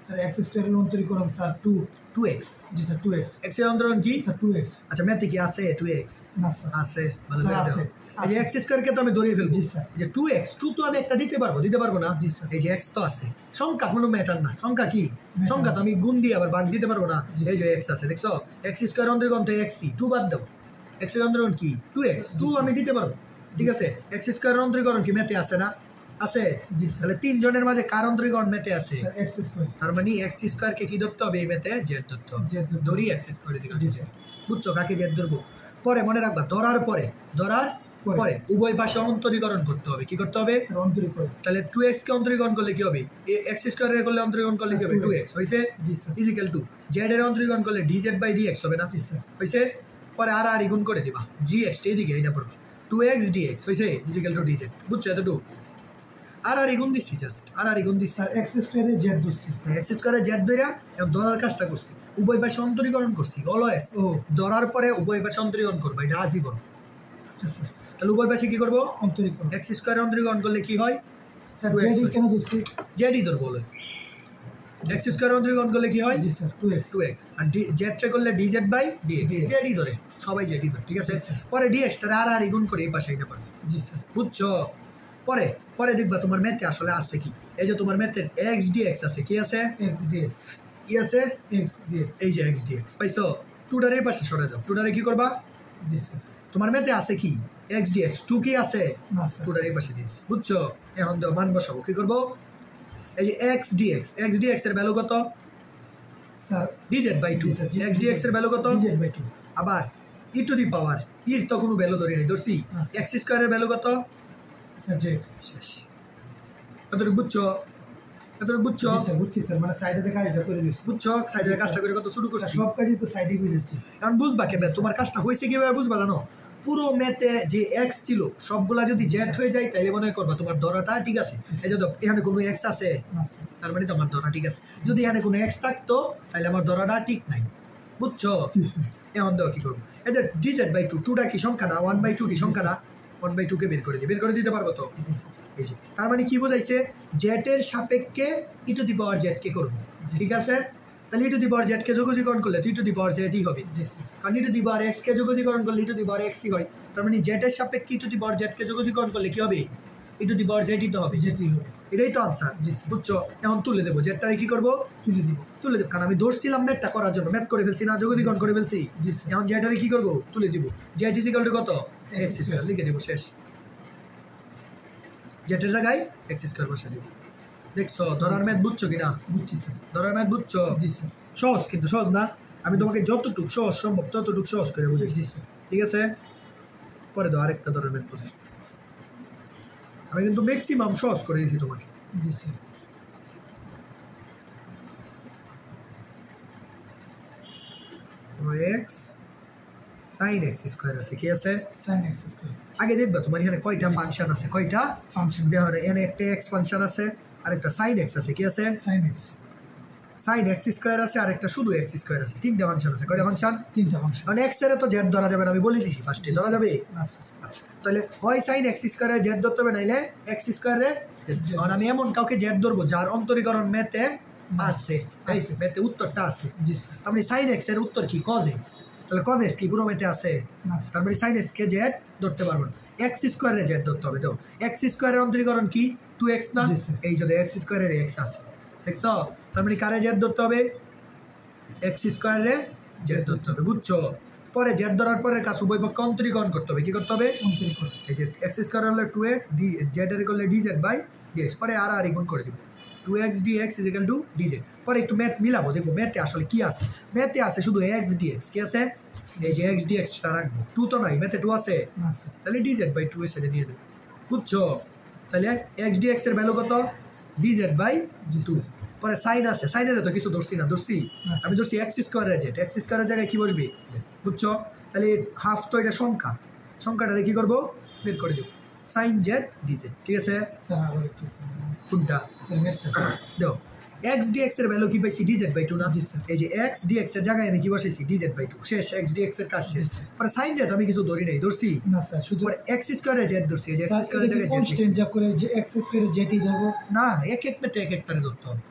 স্যার এক্স স্কয়ারের অন্তরীকরণ স্যার 2 2x জি স্যার 2x এক্স এর অন্তরীকরণ কি স্যার 2x আচ্ছা ম্যাথে কি আছে 2x না স্যার আছে ভালো স্যার, করে আছে, দাও এই এক্স স্কয়ার কে তো আমি ধরে ফেলবো জি, স্যার। এই যে 2x 2 তো আমি একটা দিতে পারবো না জি, স্যার। এই যে x তো আছে সংখ্যা কোনো ম্যাটার না সংখ্যা কি Matter সংখ্যা তো আমি গুণ দিয়ে আবার ভাগ দিতে পারবো না জি, এই যে x আছে দেখছো x স্কয়ার অন্তরীকরণ তো x 2 বাদ দাও x এর অন্তরীকরণ কি 2x 2 আমি দিতে পারবো ঠিক আছে x স্কয়ার অন্তরীকরণ কি ম্যাথে আছে না আছে জি, স্যার। তাহলে তিন জনের মাঝে কার অন্তরীকরণ ম্যাথে আছে স্যার এক্স স্কয়ার তার মানে x স্কয়ার কে কি ধরতে হবে এই ম্যাথে z ধরতে হবে Z ধরতে হবে। ধরি x স্কয়ার দিকে জি, স্যার। বুঝছো কাকে z ধরবো পরে মনে রাখবা ধরার পরে পরে। উভয় পাশে অন্তরীকরণ করতে হবে কি করতে হবে স্যার অন্তরীকরণ তাহলে 2x কে অন্তরীকরণ করলে কি হবে x স্কয়ার এর করলে অন্তরীকরণ করলে কি হবে স্যার, 2x হইছে জি, স্যার। ইজিক্যাল টু z এর অন্তরীকরণ করলে dz/dx হবে না জি, স্যার। হইছে পরে আর গুণ করে দিবা gx এইদিকে এটা পড়বা 2x dx হইছে ইজিক্যাল টু dz বুঝছো এতটুকু আর গুণ দিচ্ছি জাস্ট আর গুণ দিচ্ছি স্যার এক্স স্কয়ারে জেড ধরছি এক্স স্কয়ারে জেড ধইরা এবং ধরার কাজটা করছি উভয় পাশে অন্তরীকরণ করছি অলওয়েজ ও ধরার পরে উভয় পাশে অন্তরীকরণ করবা এটা আজীবন আচ্ছা স্যার তাহলে উভয় পাশে কি করবো অন্তরীকরণ এক্স স্কয়ারে অন্তরীকরণ করলে কি হয় স্যার 2x জেড হয়। কেন ধরছি জেডই ধরবো বলে এক্স স্কয়ারে অন্তরীকরণ করলে কি হয় জি স্যার 2x 2x আর জেড ট্রে করলে dz/dx dx জেডই ধরে সবাই জেডই ধরে ঠিক আছে জি, স্যার। পরে dx টারে আর গুণ করে এই পাশে এটা পারবে জি স্যার বুঝছো পরে পরে দেখবা তোমার ম্যাথে আসলে আছে কি এই যে তোমার ম্যাথের x dx আছে কি আছে এক্স ডিএক্স কি আছে এক্স ডিএক্স এই যে x dx পাইছো টুটার এই পাশে সরে দাও টুটারে কি করবা জি স্যার তোমার মেতে আছে কি এক্স ডি এক্স টু কি আছে না স্যার টুটার এই পাশে দিয়েছি বুঝছো এখন দাও মান বসাবো কি করবো এই যে এক্স ডি এক্স এর ভ্যালু কত sir d z by two x d x এর ভ্যালু কত dz/2 আবার ই টু দি পাওয়ার ইর তো কোনো ভ্যালু ধরি নেই ধরছি আচ্ছা। এক্স স্কোয়ারের ভ্যালু কত স্যার z শেষ এতটুকু বুঝছো জি স্যার বুঝছি স্যার মানে সাইডে থেকে কাজটা করে দিচ্ছি বুঝছো সাইডে কাজটা করে কত শুরু স্যার করছি সব কাজই তো সাইডে করে দিচ্ছি কারণ বুঝবা কেবে তোমার কাজটা হয়েছে কিভাবে বুঝবা জানো পুরো মেতে যে এক্স ছিল সবগুলা যদি জেড হয়ে যায় তাহলে মনে করবা তোমার ধরাটা ঠিক আছে এই যে এখানে কোনো এক্স আছে না স্যার তার মানে তোমার ধরা ঠিক আছে যদি এখানে কোনো এক্স থাকতো তাহলে আমার ধরাটা ঠিক নাই বুঝছো জি স্যার এখন দেখো কি করবো এদের ডিজেড বাই টু টুটা কি সংখ্যা না 1/2 কি সংখ্যা না 1/2 কে বের করে দিতে পারবো তো জি স্যার এই যে তার মানে কি বোঝাইছে জেটের সাপেক্ষে ই টু দি পাওয়ার জেড কে করবো জি ঠিক স্যার। আছে তাহলে e to the power Z কে যোগজীকরণ করলে ই টু দি পাওয়ার জেডই হবে জি স্যার কারণ ই টু দি পাওয়ার এক্স কে যোগজীকরণ করলে ই টু দি পাওয়ার এক্সই হয় তার মানে জেটের সাপেক্ষে ই টু দি পাওয়ার জেড কে যোগজীকরণ করলে কি হবে ই টু দি পাওয়ার জেডই তো হবে যেটি হবে এটাই তো আনসার জি স্যার বুঝছো এখন তুলে দেবো জেডটারে কি করবো তুলে দিব তুলে দেবো কারণ আমি ধরছিলাম ম্যাথটা করার জন্য ম্যাথ করে ফেলছি না যোগজীকরণ করে ফেলছি জি স্যার এখন জেডটারে কি করবো তুলে দিব জেড ইজ ইকুয়াল টু কত এক্স X স্কয়ার লিখে দেবো শেষ জেটের জায়গায় এক্স স্কয়ার বসা দিব দেখছো ধরার ম্যাথ বুঝছো কিনা বুঝছি স্যার ধরার ম্যাথ বুঝছো জি স্যার সহজ কিন্তু সহজ না আমি তোমাকে যতটুকু সহজ সম্ভব ততটুকু সহজ করে বুঝেছি জি স্যার ঠিক আছে পরে দাও আরেকটা ধরার ম্যাথ বুঝে আমি কিন্তু ম্যাক্সিমাম সহজ করে দিয়েছি তোমাকে জি sir x sine x square আছে কি আছে sin x স্কয়ার আগে দেখবা তোমার এখানে কয়টা ফাংশন আছে কয়টা ফাংশন দেখো এখানে একটা এক্স ফাংশন আছে আর একটা সাইন এক্স আছে কি আছে sin x sine x square আছে আর একটা শুধু এক্স স্কোয়ার আছে তিনটা ফাংশন আছে কয়টা ফাংশন তিনটা ফাংশন মানে এক্স এর তো জেড ধরা যাবে না আমি বলে দিছি ফার্স্টে ধরা যাবে না স্যার আচ্ছা তাহলে হয় সাইন এক্স স্কোয়ারে জেড ধরতে হবে নাইলে এক্স স্কোয়ারে আর আমি এমন কাউকে জেড ধরবো যার অন্তরীকরণ মেতে আছে এই আছে। মেতে উত্তরটা আছে জি স্যার তার মানে সাইন এক্স এর উত্তর কি কজ এক্স তাহলে কজ এক্স কি পুরো মেতে আছে না স্যার তার মানে সাইন এক্স কে জেড ধরতে পারবো না এক্স স্কোয়ারে জেড ধরতে হবে তো এক্স স্কোয়ারের অন্তরীকরণ কি 2x না জি স্যার। এই যদি এক্স স্কোয়ারের এক্স আছে দেখছো তার মানে কারে জেড ধরতে হবে এক্স স্কোয়ারে জেড ধরতে হবে বুঝছো পরে জেড ধরার পরে কাজ উভয় পক্ষে অন্তরীকরণ করতে হবে কি করতে হবে অন্তরীকরণ এই যে এক্স স্কোয়ার হলে 2x ডি জেড এর করলে ডিজেড বাই ডিএক্স পরে আর গুণ করে দিব 2x dx is equal to DZ পরে একটু ম্যাথ মিলাবো দেখবো ম্যাথে আসলে কি আছে ম্যাথে আছে শুধু x dx কি আছে এই যে x dx টা রাখবো 2 তো নাই ম্যাথে 2 আছে না স্যার তাহলে ডিজেড বাই 2 এর সাথে নিয়ে যাবো বুঝছো তাহলে x dx এর ভ্যালু কত ডিজেড বাই জি 2 স্যার পরে সাইন আছে সাইনের তো কিছু ধরছি না ধরছি আচ্ছা। আমি ধরছি এক্স স্কোয়ারের জেড এক্স স্কোয়ারের জায়গায় কি বসবে বুঝছো তাহলে হাফ তো এটা সংখ্যা সংখ্যাটা কি করবো বের করে দেবো সাইন জেড ডিজেড ঠিক আছে স্যার আবার একটু স্যার কোনটা স্যার নেটটা দেখো এক্স ডিএক্স এর ভ্যালু কি পাইছি ডিজেড বাই 2 না জি স্যার এই যে এক্স ডিএক্স এর জায়গায় আমি কি বসাইছি ডিজেড বাই 2 শেষ এক্স ডিএক্স এর কাজ শেষ জি স্যার। পরে সাইন রেট আমি কিছু ধরি নাই ধরছি না স্যার শুধু পরে এক্স স্কোয়ারের জেড ধরছি এই যে এক্স স্যার স্কোয়ারের এটা জায়গায় জেড কনস্ট্যান্ট যা করে যে x স্কয়ারে যেটি ধরবো না এক এক মেতে এক একটারে ধরতে হবে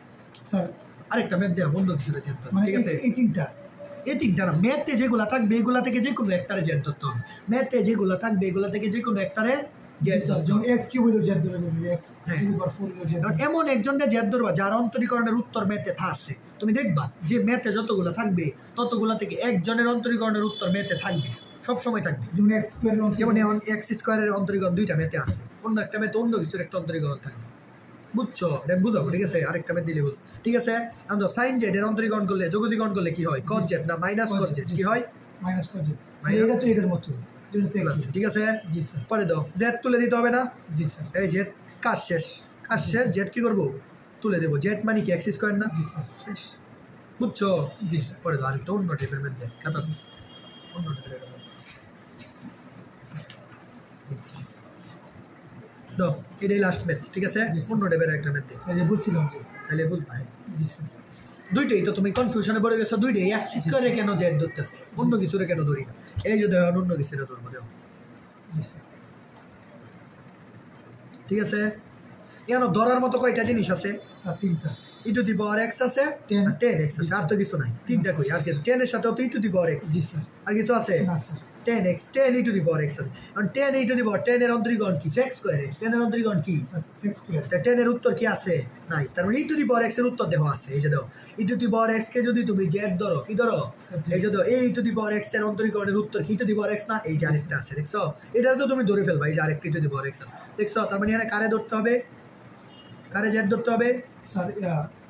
স্যার আরেকটা মেথ দেওয়া বন্ধ কিছু জেড ধরতে হবে, মানে ঠিক আছে এই তিনটা এই তিনটা না ম্যাথে যেগুলা থাকবে এগুলা থেকে যে কোনো একটারে জেড ধরতে হবে ম্যাথে যেগুলা থাকবে এগুলা থেকে যে কোনো একটারে জেড স্যার ধরতে যেমন হবে x কিউব হলো z ধরে নেবে x হ্যাঁ। কিউব আর 4 হলো z কারণ এমন একজনকে জেড ধরবা যার অন্তরীকরণের উত্তর ম্যাথে আছে তুমি দেখবা যে ম্যাথে যতগুলা থাকবে ততগুলা থেকে একজনের অন্তরীকরণের উত্তর ম্যাথে থাকবে সব সময় থাকবে যেমন x স্কয়ারের যেমন এখন এক্স স্কোয়ারের অন্তরীকরণ দুইটা ম্যাথে আছে অন্য একটা ম্যাথে অন্য কিছুর একটা অন্তরীকরণ থাকবে বুঝছো দেন বুঝাবো ঠিক আছে আরেকটা ম্যাথ দিলে বুঝো ঠিক আছে এখন তো সাইন জেড এর অন্তরীকরণ করলে যোগদীকরণ করলে কি হয় কজ জেড না মাইনাস কজ জেড কি হয় মাইনাস কজ z Minus- এটা তো এটার মতো এটা তো প্লাস একই। ঠিক আছে জি স্যার পরে দাও জেড তুলে দিতে হবে না জি স্যার এই জেড কাজ শেষ জেড কি করবো তুলে দেবো জেড মানে কি এক্স স্কোয়ার না জি স্যার শেষ বুঝছো জি স্যার পরে দাও আরেকটা অন্য টাইপের ম্যাথ দেয় খাতা অন্য টাইপের দাও এটাই লাস্ট ম্যাথ ঠিক আছে Yes, sir. অন্য টাইপের একটা ম্যাথ দেয় স্যার যে বলছিলাম যে তাহলে বুঝবা হ্যাঁ। জি স্যার দুইটাই তো তুমি কনফিউশনে পড়ে গেছো দুইটাই এক্স স্কোয়ারে কেন জেড ধরতেছি অন্য কিছুরে কেন ধরি না এই যে দেখো অন্য কিছুরে ধরবো দেখো জি স্যার ঠিক আছে এখানে ধরার মতো কয়টা জিনিস আছে স্যার তিনটা ই টু দি পাওয়ার এক্স আছে 10 10 এক্স আছে আর তো কিছু নাই তিনটা কই আর কিছু 10 এর সাথেও তো e to the power x জি স্যার আর কিছু আছে না sir 10x 10 e to the power x আছে কারণ 10 e to the power 10 এর অন্তরীকরণ কি sec square x 10 এর অন্তরীকরণ কি সেক্স স্কয়ার তা 10 এর উত্তর কি আছে নাই তার মানে e to the power x এর উত্তর দেওয়া আছে এই যে দাও e to the power x কে যদি তুমি z ধরো কি ধরো এই যে দাও e to the power x এর অন্তরীকরণের উত্তর কি e to the power x না এই যে আরেকটা আছে দেখছো এটা তো তুমি ধরে ফেলবা এই যে আরেকটা e to the power x আছে দেখছো তার মানে এখানে কারে ধরতে হবে কারে z ধরতে হবে sir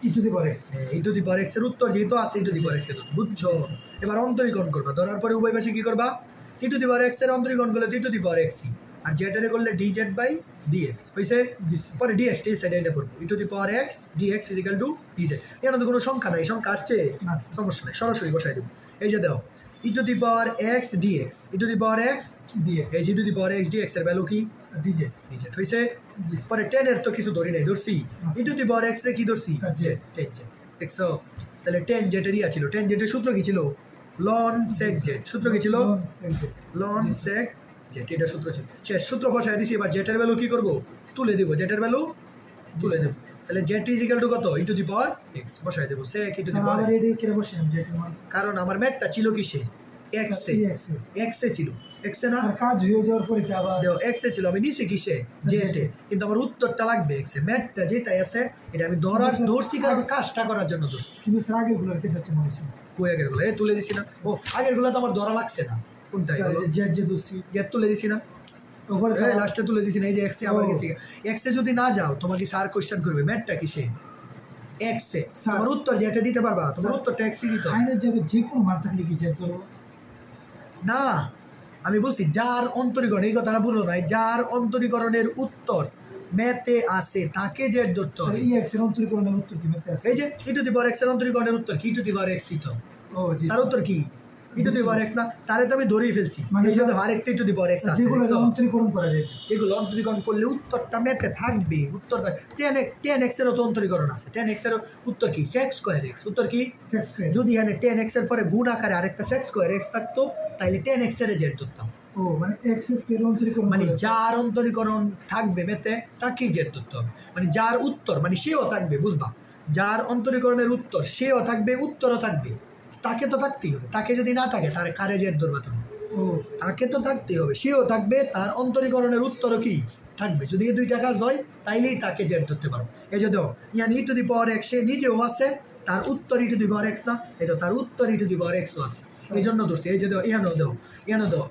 e to the power x e to the power x এর উত্তর যেহেতু আছে e to the power x এর বুঝছো এবার অন্তরীকরণ করবা ধরার পরে উভয় পাশে কি করবা e to the power x এর অন্তরীকরণ করলে e to the power x R z এর করলে dz বাই dx হইছে পরে dx এই সাইডে এনে পড়বো e to the power x dx = dz এর মধ্যে কোনো সংখ্যা নাই সংখ্যা আসছে সমস্যা নাই সরাসরি বসাই দেব এই যে দাও e to the power x dx e to the power x dx এই e to the power x dx এর ভ্যালু কি dz dz হইছে পরে 10 এর তো কিছু ধরি নাই ধরছি e to the power x রে কি ধরছি z 10 z দেখছো তাহলে 10 z এরই ছিল 10 z এর সূত্র কি ছিল ln sec z সূত্র কি ছিল ln sec z এটা সূত্র ছিল শেষ সূত্র বসায় দিছি এবার z এর ভ্যালু কি করব তুলে দেব z এর ভ্যালু তুলে দেব তাহলে z = কত e to the power x বসায় দেব sec e to the power আবার এডি করে বসাম z এর মান কারণ আমার ম্যাথটা ছিল কিসে x এ x এ ছিল x এ না স্যার কাজ হয়ে যাওয়ার পরে কি আবার দেখো x এ ছিল আমি নিচে কিসে z এ কিন্তু আমার উত্তরটা লাগবে x এ ম্যাথটা যেটা আছে এটা আমি ধরছি কারণ কাজটা করার জন্য ধরছি কিন্তু স্যার আগের গুলো কেটে হচ্ছে মনে হচ্ছে কই আগের গুলো তুলে দিছি না ও আগের গুলো তো আমার ধরা লাগছে না কোনটা এগুলো জেড যে দোষী z তুলে দিছি না ওপরে স্যার লাস্টে তুলে দিছি না এই যে x এ আবার গেছি x এ যদি না যাও তোমাকে স্যার কোশ্চেন করবে ম্যাথটা কিসে x এ আমার উত্তর যেটা দিতে পারবা তোমার উত্তরটা x এ দিতে সাইনের জায়গায় যে কোনো মান থাকলে কি জেড ধরবো না আমি বলছি যার অন্তরীকরণ এই কথাটা বললো নাই যার অন্তরীকরণের উত্তর ম্যাথে আছে তাকে জেড ধরতে হবে ই এক্স এর অন্তরীকরণের উত্তর কি ম্যাথে আছে এই যে e to the power x এর অন্তরীকরণের উত্তর কি e to the power x তো ও জি তার উত্তর কি e to the power x না তারে তো আমি ধরেই ফেলছি মানে এই যে আরেকটা e to the power x আছে যেগুলো অন্তরীকরণ করা যায় যেগুলো অন্তরীকরণ করলে উত্তরটা ম্যাথে থাকবে উত্তরটা 10x এর তো অন্তরীকরণ আছে 10x এর উত্তর কি sec square x উত্তর কি সেক্স স্কয়ার যদি এখানে 10x এর পরে গুণ আকারে আরেকটা sec square x থাকতো তাহলে 10x এর জেড ধরতাম ও মানে এক্স স্কয়ার অন্তরীকরণ মানে যার অন্তরীকরণ থাকবে ম্যাথে তাকেই জেড ধরতে হবে মানে যার উত্তর মানে সেও থাকবে বুঝবা যার অন্তরীকরণের উত্তর সেও থাকবে উত্তরও থাকবে তাকে তো থাকতেই হবে তাকে যদি না থাকে তার কারে জেড ধরবা তুমি ও তাকে তো থাকতেই হবে সেও থাকবে তার অন্তরীকরণের উত্তরও কি থাকবে যদি এই দুইটা কাজ হয় তাইলেই তাকে জেড ধরতে পারো এই যে দেখো ইয়ান e to the power x সে নিজেও আছে তার উত্তর e to the power x না এই তো তার উত্তর e to the power x ও আছে এই জন্য ধরছি এই যে দেখো ইয়ানো দাও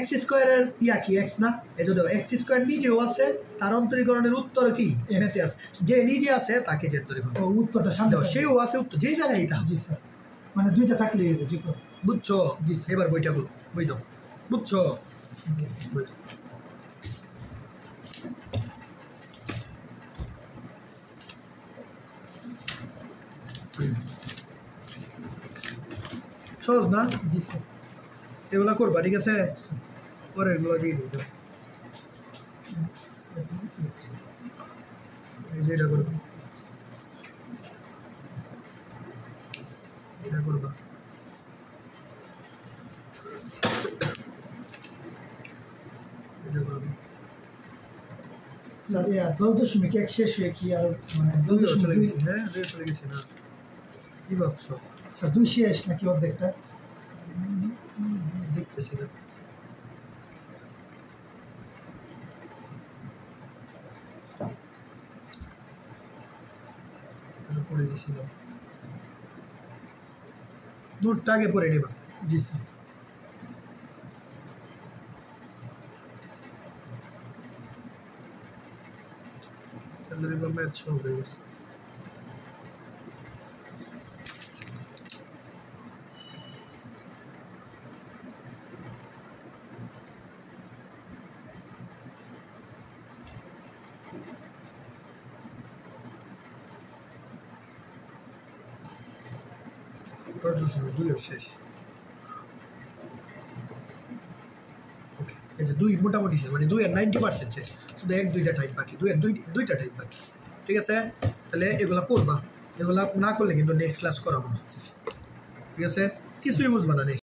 x স্কয়ারের ইয়া কি x না এই যে দেখো x স্কয়ার নিজেও আছে তার অন্তরীকরণের উত্তর কি ম্যাথে আছে যে নিজে আছে তাকে জেড ধরে ফেলবে ও উত্তরটা সামনে সেও আছে উত্তর যেই জায়গায় এটা জি স্যার মানে দুইটা থাকলে হবে জি বুঝছো এবার বইটা বই দাও বুঝছো বই দাও। সহজ না জি স্যার এগুলা করবা ঠিক আছে পরে এগুলো দিয়ে দিতে এই যে এটা করবা এটা করবা এটা করবা স্যার 10.1 শেষ হয়ে কি আর মানে চলে 10.2 গেছি হ্যাঁ চলে গেছি না কি ভাবছো স্যার 2 শেষ নাকি অর্ধেকটা দেখতেছি না পড়ে গেছিলাম নোটটা আগে পড়ে নেবা জি স্যার তাহলে দেখবা ম্যাথ সহজ হয়ে গেছে দুই শেষ ওকে এই যে দুই মোটামুটি শেষ মানে 2 শেষ শুধু 1-2টা টাইপ বাকি 2-2টা টাইপ বাকি ঠিক আছে তাহলে এগুলা করবা এগুলা না করলে কিন্তু নেক্সট ক্লাস করাবো না ঠিক আছে কিছুই বুঝবা না